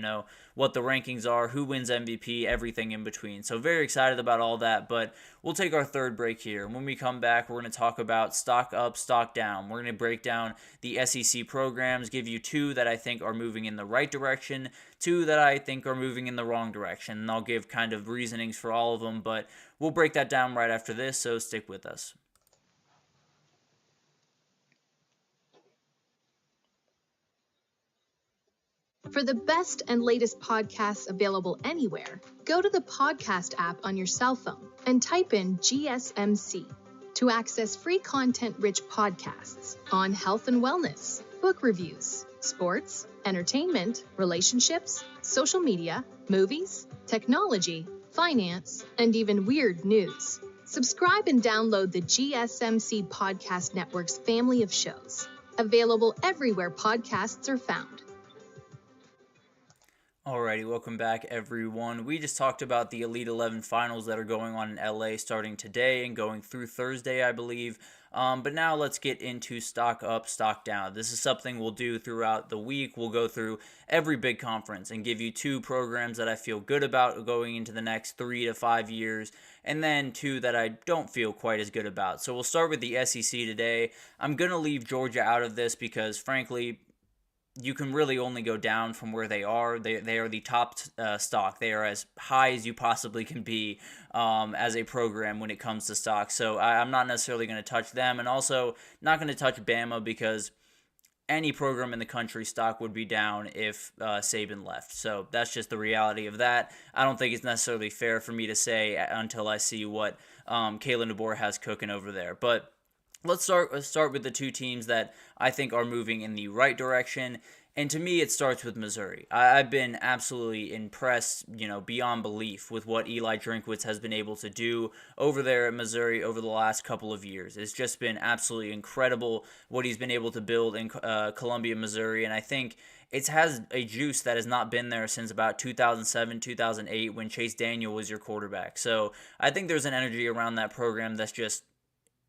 what the rankings are, who wins MVP, everything in between. So very excited about all that, but we'll take our third break here. And when we come back, we're going to talk about stock up, stock down. We're going to break down the SEC programs, give you two that I think are moving in the right direction, two that I think are moving in the wrong direction, and I'll give kind of reasonings for all of them, but we'll break that down right after this, so stick with us. For the best and latest podcasts available anywhere, go to the podcast app on your cell phone and type in GSMC to access free content-rich podcasts on health and wellness, book reviews, sports, entertainment, relationships, social media, movies, technology, finance, and even weird news. Subscribe and download the GSMC Podcast Network's family of shows, available everywhere podcasts are found. Alrighty, welcome back everyone. We just talked about the Elite 11 finals that are going on in LA starting today and going through Thursday, I believe. But now let's get into stock up, stock down. This is something we'll do throughout the week. We'll go through every big conference and give you two programs that I feel good about going into the next 3 to 5 years, and then two that I don't feel quite as good about. So we'll start with the SEC today. I'm going to leave Georgia out of this because, frankly, you can really only go down from where they are. They are the top stock. They are as high as you possibly can be as a program when it comes to stock. So I'm not necessarily going to touch them, and also not going to touch Bama because any program in the country stock would be down if Saban left. So that's just the reality of that. I don't think it's necessarily fair for me to say until I see what Kalen DeBoer has cooking over there. But let's start with the two teams that I think are moving in the right direction, and to me, it starts with Missouri. I've been absolutely impressed, beyond belief with what Eli Drinkwitz has been able to do over there at Missouri over the last couple of years. It's just been absolutely incredible what he's been able to build in Columbia, Missouri, and I think it has a juice that has not been there since about 2007, 2008 when Chase Daniel was your quarterback. So I think there's an energy around that program that's just,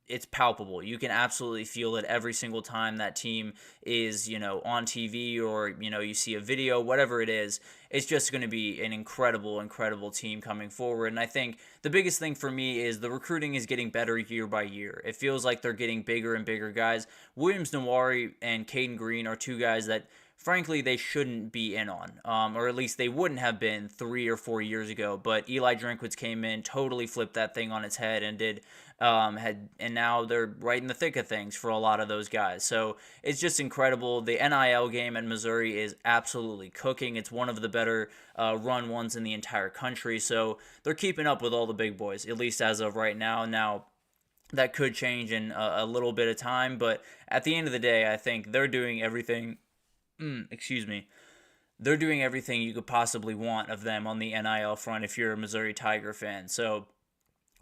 it's palpable. You can absolutely feel it every single time that team is, on TV or, you see a video, whatever it is. It's just going to be an incredible, incredible team coming forward. And I think the biggest thing for me is the recruiting is getting better year by year. It feels like they're getting bigger and bigger guys. Williams Nwaneri and Caden Green are two guys that, frankly, they shouldn't be in on, or at least they wouldn't have been 3 or 4 years ago. But Eli Drinkwitz came in, totally flipped that thing on its head, and and now they're right in the thick of things for a lot of those guys. So it's just incredible. The NIL game at Missouri is absolutely cooking. It's one of the better run ones in the entire country. So they're keeping up with all the big boys, at least as of right now. Now, that could change in a little bit of time, but at the end of the day, I think they're doing everything. They're doing everything you could possibly want of them on the NIL front if you're a Missouri Tiger fan. So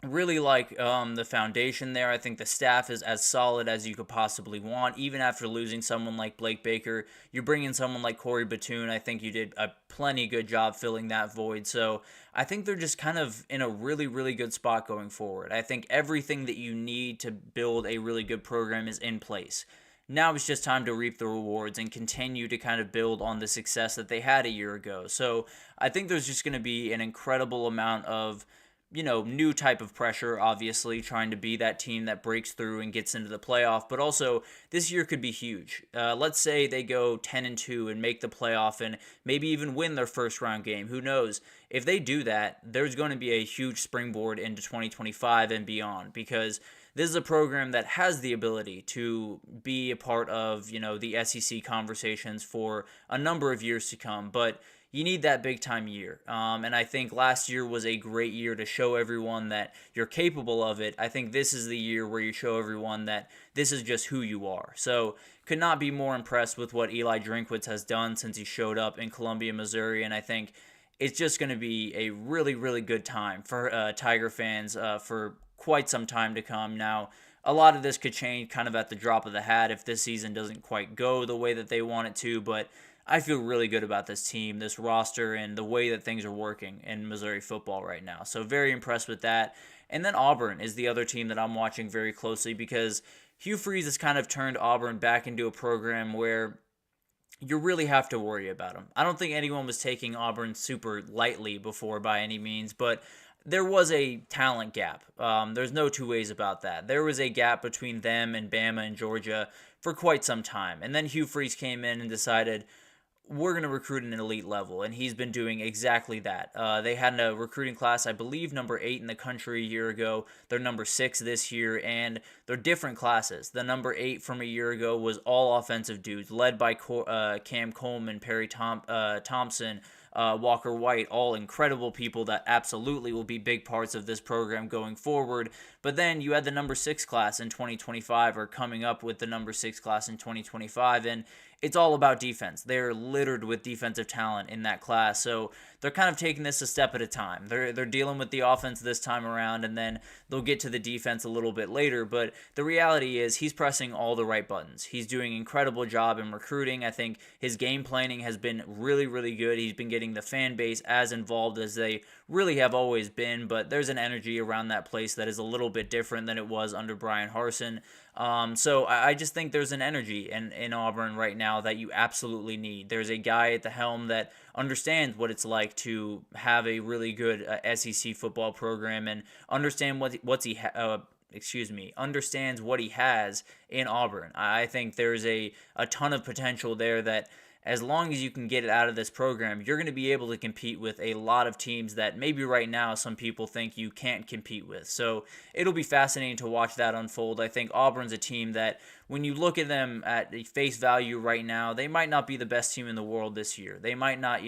really like the foundation there. I think the staff is as solid as you could possibly want. Even after losing someone like Blake Baker, you bring in someone like Corey Batoon. I think you did a plenty good job filling that void. So I think they're just kind of in a really, really good spot going forward. I think everything that you need to build a really good program is in place. Now it's just time to reap the rewards and continue to kind of build on the success that they had a year ago. So I think there's just going to be an incredible amount of new type of pressure, obviously, trying to be that team that breaks through and gets into the playoff. But also, this year could be huge. Let's say they go 10-2 and make the playoff and maybe even win their first round game. Who knows? If they do that, there's going to be a huge springboard into 2025 and beyond, because this is a program that has the ability to be a part of, the SEC conversations for a number of years to come. But you need that big time year. And I think last year was a great year to show everyone that you're capable of it. I think this is the year where you show everyone that this is just who you are. So could not be more impressed with what Eli Drinkwitz has done since he showed up in Columbia, Missouri. And I think it's just going to be a really, really good time for Tiger fans for quite some time to come. Now, a lot of this could change kind of at the drop of the hat if this season doesn't quite go the way that they want it to, but I feel really good about this team, this roster, and the way that things are working in Missouri football right now. So very impressed with that. And then Auburn is the other team that I'm watching very closely, because Hugh Freeze has kind of turned Auburn back into a program where you really have to worry about them. I don't think anyone was taking Auburn super lightly before by any means, but there was a talent gap. There's no two ways about that. There was a gap between them and Bama and Georgia for quite some time. And then Hugh Freeze came in and decided, we're going to recruit at an elite level, and he's been doing exactly that. They had a recruiting class, I believe, number 8 in the country a year ago. They're number 6 this year, and they're different classes. The number 8 from a year ago was all offensive dudes, led by Cam Coleman, Perry Thompson, Walker White, all incredible people that absolutely will be big parts of this program going forward. But then you had the number 6 class in 2025, or coming up with the number 6 class in 2025, and it's all about defense. They're littered with defensive talent in that class, so they're kind of taking this a step at a time. They're dealing with the offense this time around, and then they'll get to the defense a little bit later. But the reality is he's pressing all the right buttons. He's doing an incredible job in recruiting. I think his game planning has been really, really good. He's been getting the fan base as involved as they really have always been, but there's an energy around that place that is a little bit different than it was under Brian Harsin. So I just think there's an energy in Auburn right now that you absolutely need. There's a guy at the helm that understands what it's like to have a really good SEC football program and understands what he has in Auburn. I think there's a ton of potential there that, as long as you can get it out of this program, you're going to be able to compete with a lot of teams that maybe right now some people think you can't compete with. So it'll be fascinating to watch that unfold. I think Auburn's a team that, when you look at them at face value right now, they might not be the best team in the world this year. They might not,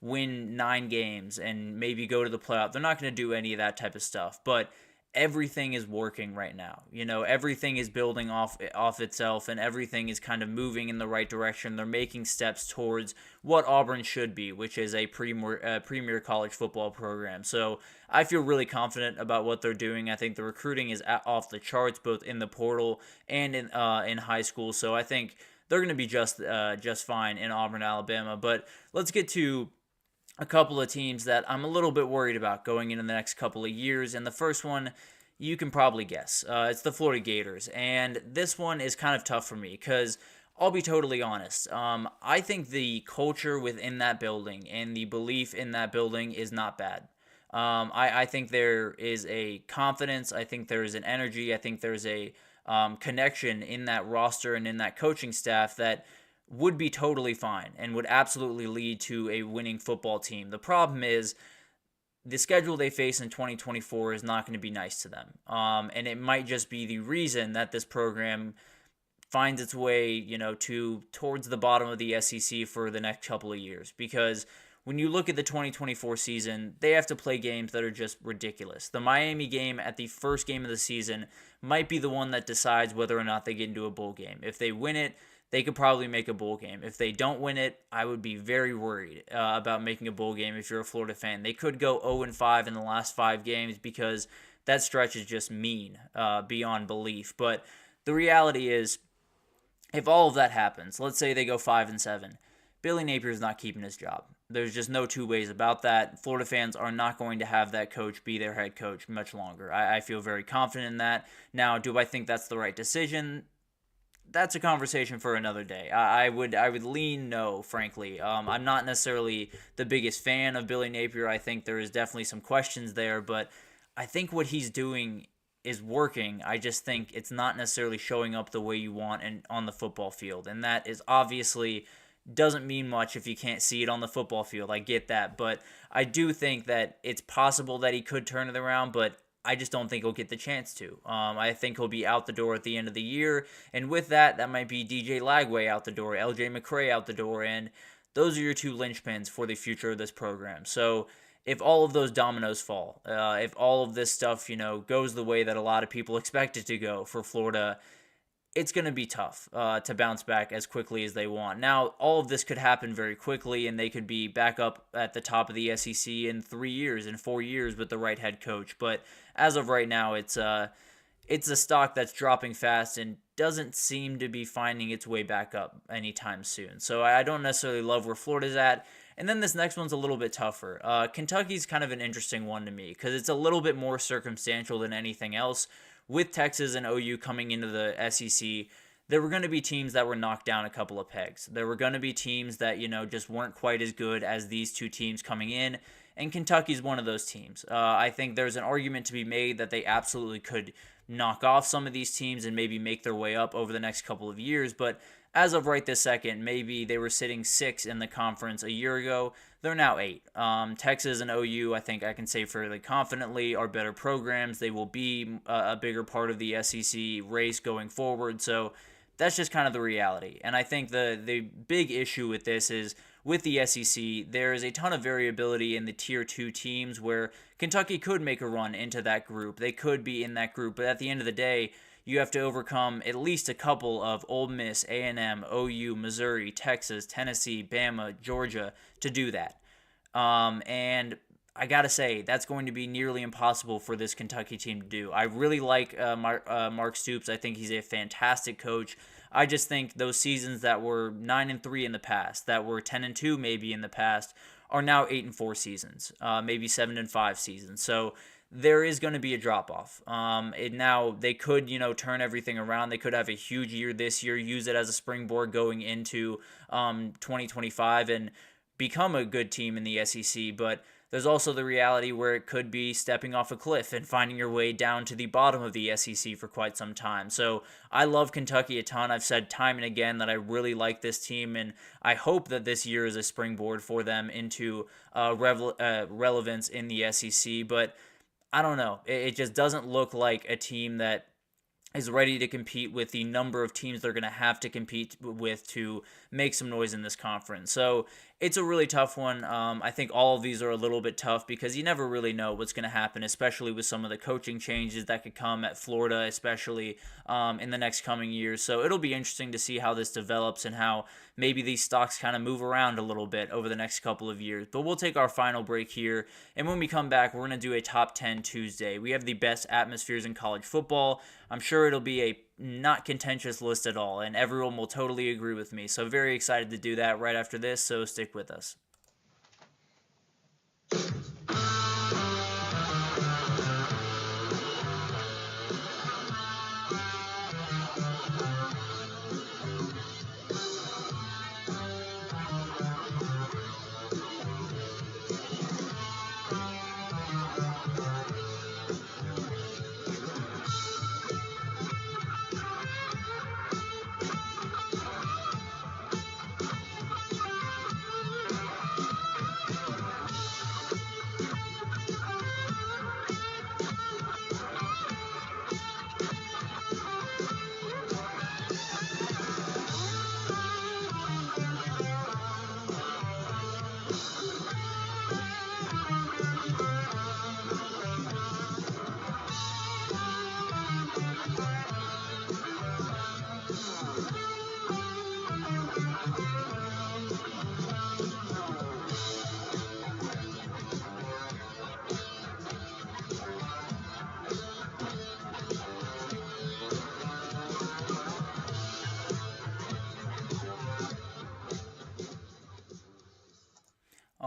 win 9 games and maybe go to the playoff. They're not going to do any of that type of stuff. But everything is working right now. Everything is building off itself, and everything is kind of moving in the right direction. They're making steps towards what Auburn should be, which is a premier college football program. So I feel really confident about what they're doing. I think the recruiting is off the charts, both in the portal and in high school. So I think they're going to be just fine in Auburn, Alabama. But let's get to a couple of teams that I'm a little bit worried about going into the next couple of years. And the first one, you can probably guess. It's the Florida Gators. And this one is kind of tough for me because I'll be totally honest. I think the culture within that building and the belief in that building is not bad. I think there is a confidence. I think there is an energy. I think there's a connection in that roster and in that coaching staff that would be totally fine and would absolutely lead to a winning football team. The problem is the schedule they face in 2024 is not going to be nice to them. And it might just be the reason that this program finds its way, towards the bottom of the SEC for the next couple of years. Because when you look at the 2024 season, they have to play games that are just ridiculous. The Miami game at the first game of the season might be the one that decides whether or not they get into a bowl game. If they win it, they could probably make a bowl game. If they don't win it, I would be very worried about making a bowl game if you're a Florida fan. They could go 0-5 in the last 5 games because that stretch is just mean beyond belief. But the reality is, if all of that happens, let's say they go 5-7, Billy Napier's not keeping his job. There's just no two ways about that. Florida fans are not going to have that coach be their head coach much longer. I feel very confident in that. Now, do I think that's the right decision? That's a conversation for another day. I would lean no, frankly. I'm not necessarily the biggest fan of Billy Napier. I think there is definitely some questions there, but I think what he's doing is working. I just think it's not necessarily showing up the way you want and on the football field, and that is obviously doesn't mean much if you can't see it on the football field. I get that, but I do think that it's possible that he could turn it around, but I just don't think he'll get the chance to. I think he'll be out the door at the end of the year, and with that might be DJ Lagway out the door, LJ McCray out the door, and those are your 2 linchpins for the future of this program. So if all of those dominoes fall, if all of this stuff, goes the way that a lot of people expect it to go for Florida, it's going to be tough to bounce back as quickly as they want. Now, all of this could happen very quickly, and they could be back up at the top of the SEC in 3 years, in 4 years with the right head coach. But as of right now, it's a stock that's dropping fast and doesn't seem to be finding its way back up anytime soon. So I don't necessarily love where Florida's at. And then this next one's a little bit tougher. Kentucky's kind of an interesting one to me because it's a little bit more circumstantial than anything else. With Texas and OU coming into the SEC, there were going to be teams that were knocked down a couple of pegs. There were going to be teams that, just weren't quite as good as these 2 teams coming in, and Kentucky's one of those teams. I think there's an argument to be made that they absolutely could knock off some of these teams and maybe make their way up over the next couple of years, but as of right this second, maybe they were sitting 6 in the conference a year ago. They're now 8. Texas and OU, I think I can say fairly confidently, are better programs. They will be a bigger part of the SEC race going forward. So that's just kind of the reality. And I think the big issue with this is with the SEC, there is a ton of variability in the Tier 2 teams where Kentucky could make a run into that group. They could be in that group. But at the end of the day, you have to overcome at least a couple of Ole Miss, A&M, OU, Missouri, Texas, Tennessee, Bama, Georgia to do that. And I got to say, that's going to be nearly impossible for this Kentucky team to do. I really like Mark Stoops. I think he's a fantastic coach. I just think those seasons that were 9-3 in the past, that were 10-2 maybe in the past, are now 8-4 seasons, maybe 7-5 seasons. So there is going to be a drop-off. Now, they could, turn everything around. They could have a huge year this year, use it as a springboard going into 2025 and become a good team in the SEC. But there's also the reality where it could be stepping off a cliff and finding your way down to the bottom of the SEC for quite some time. So I love Kentucky a ton. I've said time and again that I really like this team, and I hope that this year is a springboard for them into relevance in the SEC. But I don't know. It just doesn't look like a team that is ready to compete with the number of teams they're going to have to compete with to make some noise in this conference. So it's a really tough one. I think all of these are a little bit tough because you never really know what's going to happen, especially with some of the coaching changes that could come at Florida, especially in the next coming years. So it'll be interesting to see how this develops and how maybe these stocks kind of move around a little bit over the next couple of years. But we'll take our final break here, and when we come back, we're going to do a Top 10 Tuesday. We have the best atmospheres in college football. I'm sure it'll be a not contentious list at all, and everyone will totally agree with me. So very excited to do that right after this, so stick with us.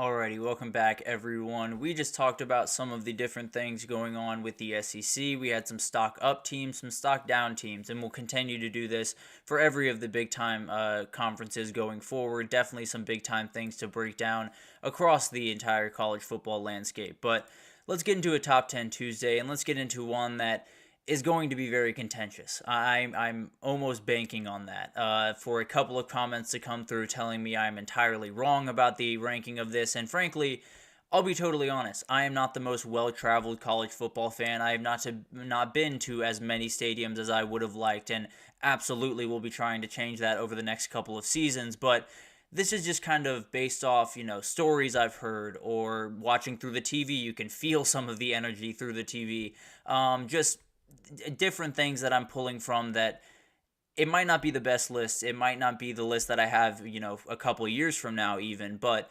Alrighty, welcome back everyone. We just talked about some of the different things going on with the SEC. We had some stock up teams, some stock down teams, and we'll continue to do this for every of the big time conferences going forward. Definitely some big time things to break down across the entire college football landscape. But let's get into a top 10 Tuesday, and let's get into one that is going to be very contentious. I'm almost banking on that for a couple of comments to come through telling me I'm entirely wrong about the ranking of this. And frankly, I'll be totally honest. I am not the most well-traveled college football fan. I have not been to as many stadiums as I would have liked, and absolutely will be trying to change that over the next couple of seasons. But this is just kind of based off, stories I've heard or watching through the TV. You can feel some of the energy through the TV. Just different things that I'm pulling from that it might not be the best list. It might not be the list that I have, a couple of years from now even, but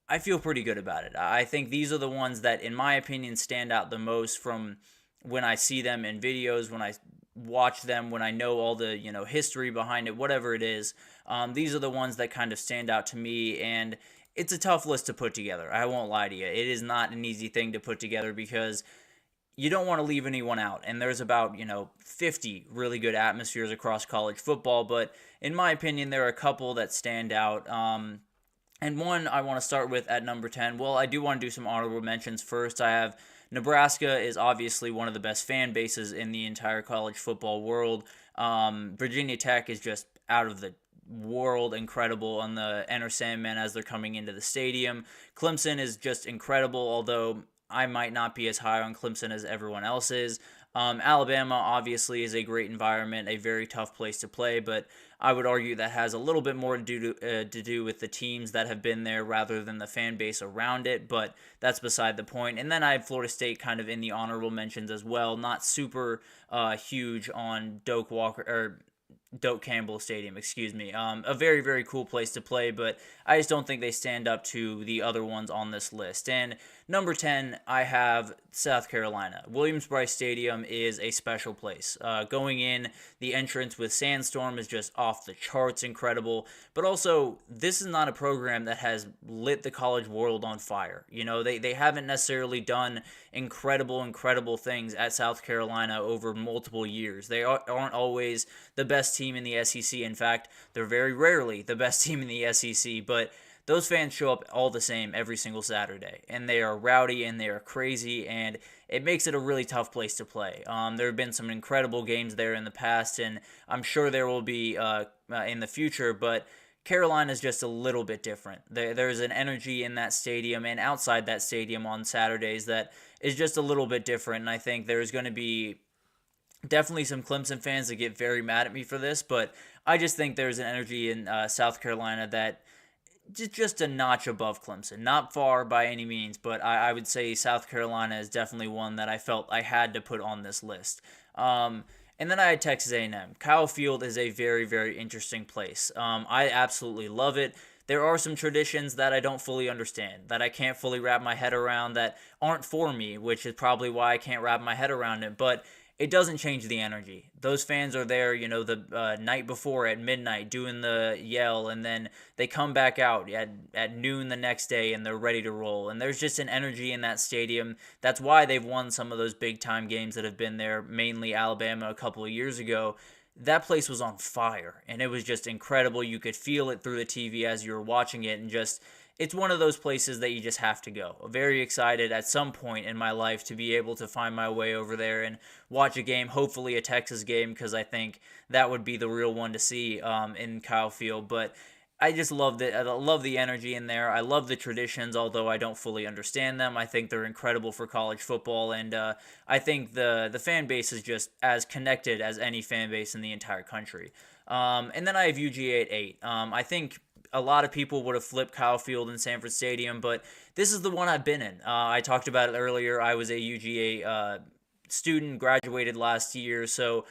I feel pretty good about it. I think these are the ones that, in my opinion, stand out the most from when I see them in videos, when I watch them, when I know all the, history behind it, whatever it is. These are the ones that kind of stand out to me, and it's a tough list to put together. I won't lie to you. It is not an easy thing to put together because you don't want to leave anyone out, and there's about 50 really good atmospheres across college football, but in my opinion there are a couple that stand out, and one I want to start with at number 10. Well, I do want to do some honorable mentions first. I have Nebraska is obviously one of the best fan bases in the entire college football world. Virginia Tech is just out of the world incredible on the Enter Sandman as they're coming into the stadium. Clemson is just incredible, although I might not be as high on Clemson as everyone else is. Alabama obviously is a great environment, a very tough place to play, but I would argue that has a little bit more to do with the teams that have been there rather than the fan base around it, but that's beside the point. And then I have Florida State kind of in the honorable mentions as well, not super huge on Doak Campbell Stadium, a very, very cool place to play, but I just don't think they stand up to the other ones on this list. And number 10, I have South Carolina. Williams-Brice Stadium is a special place. Going in, the entrance with Sandstorm is just off the charts incredible, but also, this is not a program that has lit the college world on fire. They haven't necessarily done incredible things at South Carolina over multiple years. They aren't always the best team in the SEC. In fact, they're very rarely the best team in the SEC, but those fans show up all the same every single Saturday, and they are rowdy and they are crazy, and it makes it a really tough place to play. There have been some incredible games there in the past, and I'm sure there will be in the future, but Carolina is just a little bit different. There's an energy in that stadium and outside that stadium on Saturdays that is just a little bit different, and I think there's going to be definitely some Clemson fans that get very mad at me for this, but I just think there's an energy in South Carolina that just a notch above Clemson. Not far by any means, but I would say South Carolina is definitely one that I felt I had to put on this list. And then I had Texas A&M. Kyle Field is a very, very interesting place. I absolutely love it. There are some traditions that I don't fully understand, that I can't fully wrap my head around, that aren't for me, which is probably why I can't wrap my head around it, but it doesn't change the energy. Those fans are there, the night before at midnight doing the yell, and then they come back out at noon the next day and they're ready to roll. And there's just an energy in that stadium. That's why they've won some of those big-time games that have been there, mainly Alabama a couple of years ago. That place was on fire, and it was just incredible. You could feel it through the TV as you were watching it, and just it's one of those places that you just have to go. Very excited at some point in my life to be able to find my way over there and watch a game, hopefully a Texas game, because I think that would be the real one to see in Kyle Field. But I just loved it. I love the energy in there. I love the traditions, although I don't fully understand them. I think they're incredible for college football, and I think the fan base is just as connected as any fan base in the entire country. And then I have UGA at 8. I think a lot of people would have flipped Kyle Field and Sanford Stadium, but this is the one I've been in. I talked about it earlier. I was a UGA student, graduated last year, so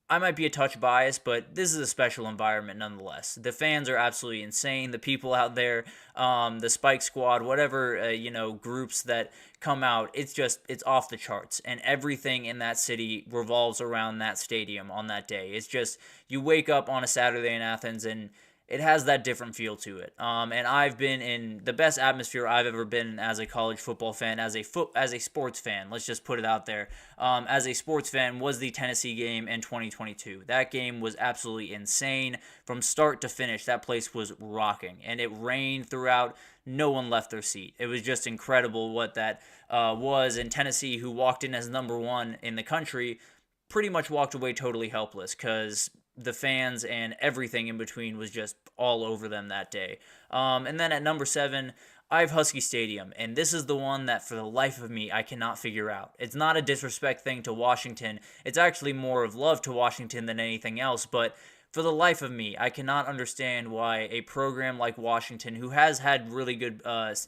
I might be a touch biased, but this is a special environment nonetheless. The fans are absolutely insane. The people out there, the Spike Squad, whatever, groups that come out, it's off the charts. And everything in that city revolves around that stadium on that day. It's just, you wake up on a Saturday in Athens and it has that different feel to it. And I've been in the best atmosphere I've ever been as a college football fan, as a sports fan. Let's just put it out there. As a sports fan, was the Tennessee game in 2022. That game was absolutely insane from start to finish. That place was rocking, and it rained throughout. No one left their seat. It was just incredible what that was. And Tennessee, who walked in as number one in the country, pretty much walked away totally helpless because the fans and everything in between was just all over them that day. And then at number 7, I have Husky Stadium, and this is the one that for the life of me I cannot figure out. It's not a disrespect thing to Washington. It's actually more of love to Washington than anything else, but for the life of me, I cannot understand why a program like Washington, who has had really good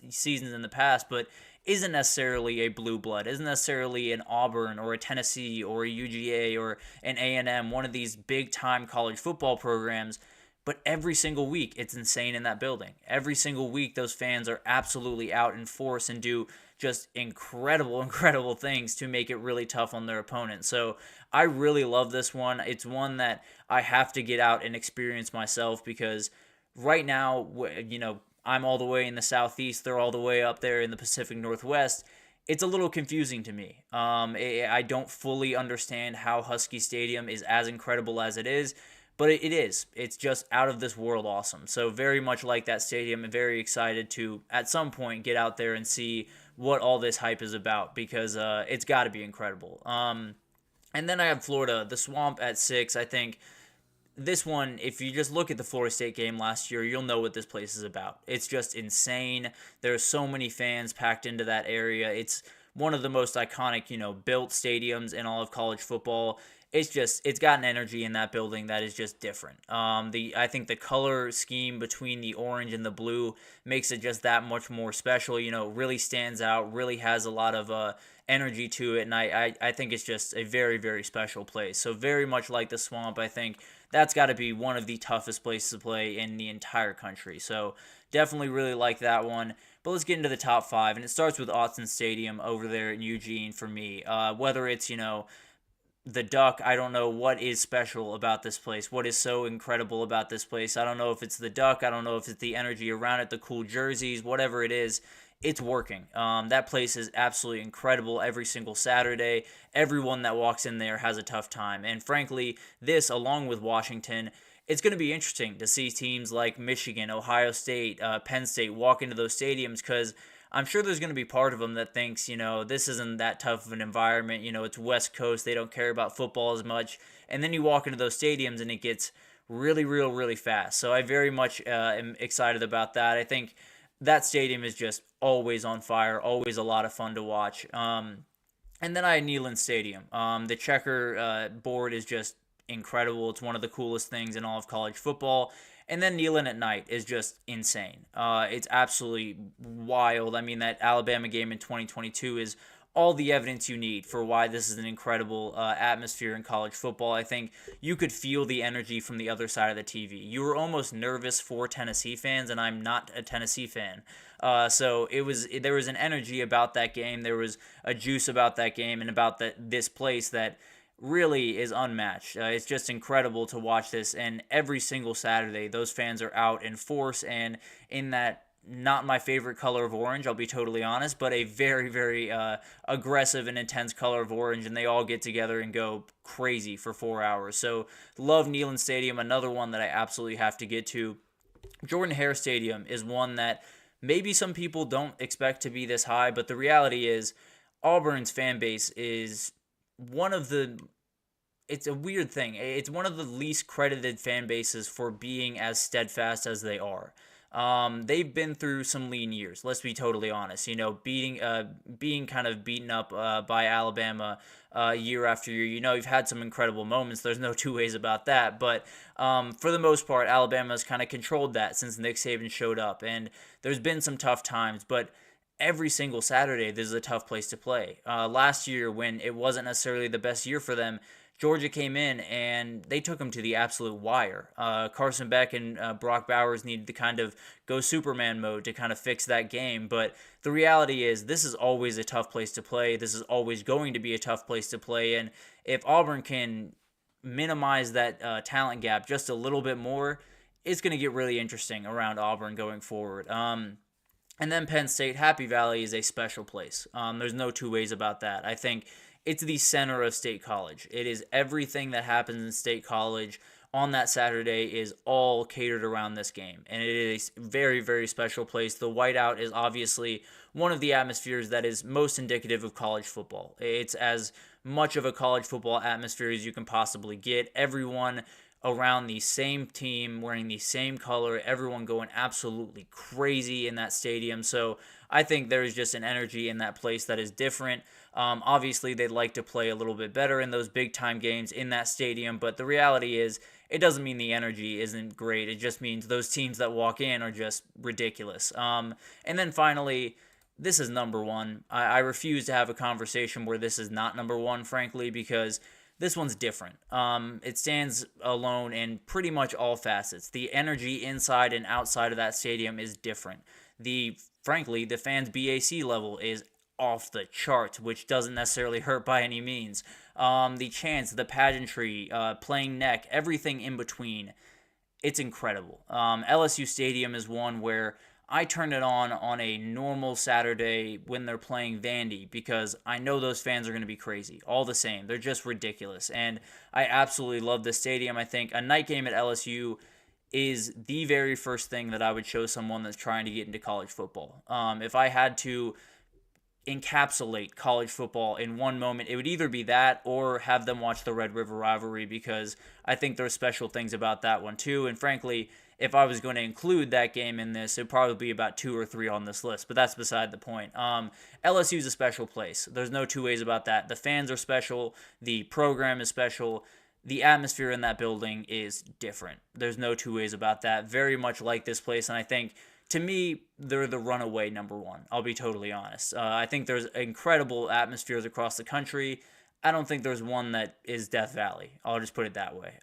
seasons in the past, but isn't necessarily a blue blood, isn't necessarily an Auburn or a Tennessee or a UGA or an A&M, one of these big-time college football programs, but every single week it's insane in that building. Every single week those fans are absolutely out in force and do just incredible things to make it really tough on their opponent. So I really love this one. It's one that I have to get out and experience myself because right now, I'm all the way in the Southeast. They're all the way up there in the Pacific Northwest. It's a little confusing to me. I don't fully understand how Husky Stadium is as incredible as it is, but it is. It's just out of this world awesome. So very much like that stadium, I'm very excited to, at some point, get out there and see what all this hype is about because it's got to be incredible. And then I have Florida, the Swamp at 6. I think this one, if you just look at the Florida State game last year, you'll know what this place is about. It's just insane. There are so many fans packed into that area. It's one of the most iconic, built stadiums in all of college football. It's got an energy in that building that is just different. I think the color scheme between the orange and the blue makes it just that much more special. Really stands out, really has a lot of energy to it, and I think it's just a very, very special place. So very much like the Swamp, I think that's got to be one of the toughest places to play in the entire country. So definitely really like that one. But let's get into the top 5, and it starts with Autzen Stadium over there in Eugene for me. Whether it's, the Duck, I don't know what is special about this place. What is so incredible about this place? I don't know if it's the Duck. I don't know if it's the energy around it, the cool jerseys, whatever it is. It's working. That place is absolutely incredible every single Saturday. Everyone that walks in there has a tough time. And frankly, this, along with Washington, it's going to be interesting to see teams like Michigan, Ohio State, Penn State walk into those stadiums because I'm sure there's going to be part of them that thinks, this isn't that tough of an environment. It's West Coast. They don't care about football as much. And then you walk into those stadiums and it gets really fast. So I very much am excited about that. I think that stadium is just always on fire, always a lot of fun to watch. And then I had Neyland Stadium. The checker board is just incredible. It's one of the coolest things in all of college football. And then Neyland at night is just insane. It's absolutely wild. I mean, that Alabama game in 2022 is all the evidence you need for why this is an incredible atmosphere in college football. I think you could feel the energy from the other side of the TV. You were almost nervous for Tennessee fans, and I'm not a Tennessee fan. So there was an energy about that game. There was a juice about that game and about this place that really is unmatched. It's just incredible to watch this, and every single Saturday, those fans are out in force and in that not my favorite color of orange, I'll be totally honest, but a very, very aggressive and intense color of orange, and they all get together and go crazy for 4 hours. So love Neyland Stadium, another one that I absolutely have to get to. Jordan-Hare Stadium is one that maybe some people don't expect to be this high, but the reality is Auburn's fan base is it's a weird thing. It's one of the least credited fan bases for being as steadfast as they are. They've been through some lean years, let's be totally honest. Being kind of beaten up by Alabama year after year. You've had some incredible moments. There's no two ways about that. But for the most part, Alabama's kind of controlled that since Nick Saban showed up. And there's been some tough times, but every single Saturday, this is a tough place to play. Last year, when it wasn't necessarily the best year for them, Georgia came in and they took them to the absolute wire. Carson Beck and Brock Bowers needed to kind of go Superman mode to kind of fix that game. But the reality is this is always a tough place to play. This is always going to be a tough place to play. And if Auburn can minimize that talent gap just a little bit more, it's going to get really interesting around Auburn going forward. And then Penn State, Happy Valley is a special place. There's no two ways about that. I think it's the center of State College. It is everything that happens in State College on that Saturday is all catered around this game. And it is a very, very special place. The whiteout is obviously one of the atmospheres that is most indicative of college football. It's as much of a college football atmosphere as you can possibly get. Everyone around the same team, wearing the same color, everyone going absolutely crazy in that stadium. So I think there's just an energy in that place that is different. Obviously, they'd like to play a little bit better in those big-time games in that stadium, but the reality is it doesn't mean the energy isn't great. It just means those teams that walk in are just ridiculous. And then finally, this is number one. I refuse to have a conversation where this is not number one, frankly, because this one's different. It stands alone in pretty much all facets. The energy inside and outside of that stadium is different. Frankly, the fans' BAC level is off the charts, which doesn't necessarily hurt by any means. The chants, the pageantry, playing neck, everything in between, it's incredible. LSU Stadium is one where I turn it on a normal Saturday when they're playing Vandy because I know those fans are going to be crazy. All the same, they're just ridiculous. And I absolutely love this stadium. I think a night game at LSU is the very first thing that I would show someone that's trying to get into college football. If I had to encapsulate college football in one moment, it would either be that or have them watch the Red River rivalry, because I think there's special things about that one too. And frankly, if I was going to include that game in this, it'd probably be about 2 or 3 on this list, but that's beside the point. LSU is a special place. There's no two ways about that. The fans are special. The program is special. The atmosphere in that building is different. There's no two ways about that. Very much like this place, and I think, to me, they're the runaway number one. I'll be totally honest. I think there's incredible atmospheres across the country. I don't think there's one that is Death Valley. I'll just put it that way.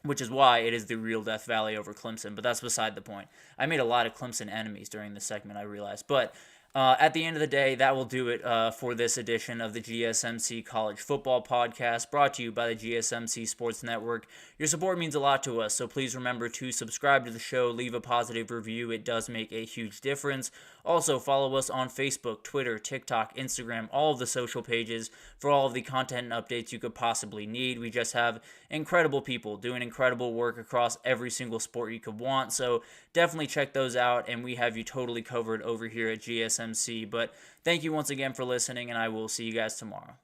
Which is why it is the real Death Valley over Clemson, but that's beside the point. I made a lot of Clemson enemies during this segment, I realized. But at the end of the day, that will do it for this edition of the GSMC College Football Podcast, brought to you by the GSMC Sports Network. Your support means a lot to us, so please remember to subscribe to the show, leave a positive review. It does make a huge difference. Also, follow us on Facebook, Twitter, TikTok, Instagram, all of the social pages for all of the content and updates you could possibly need. We just have incredible people doing incredible work across every single sport you could want, so definitely check those out, and we have you totally covered over here at GSMC. But thank you once again for listening, and I will see you guys tomorrow.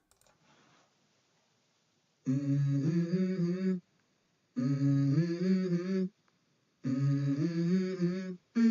Mm-hmm. Mm-hmm.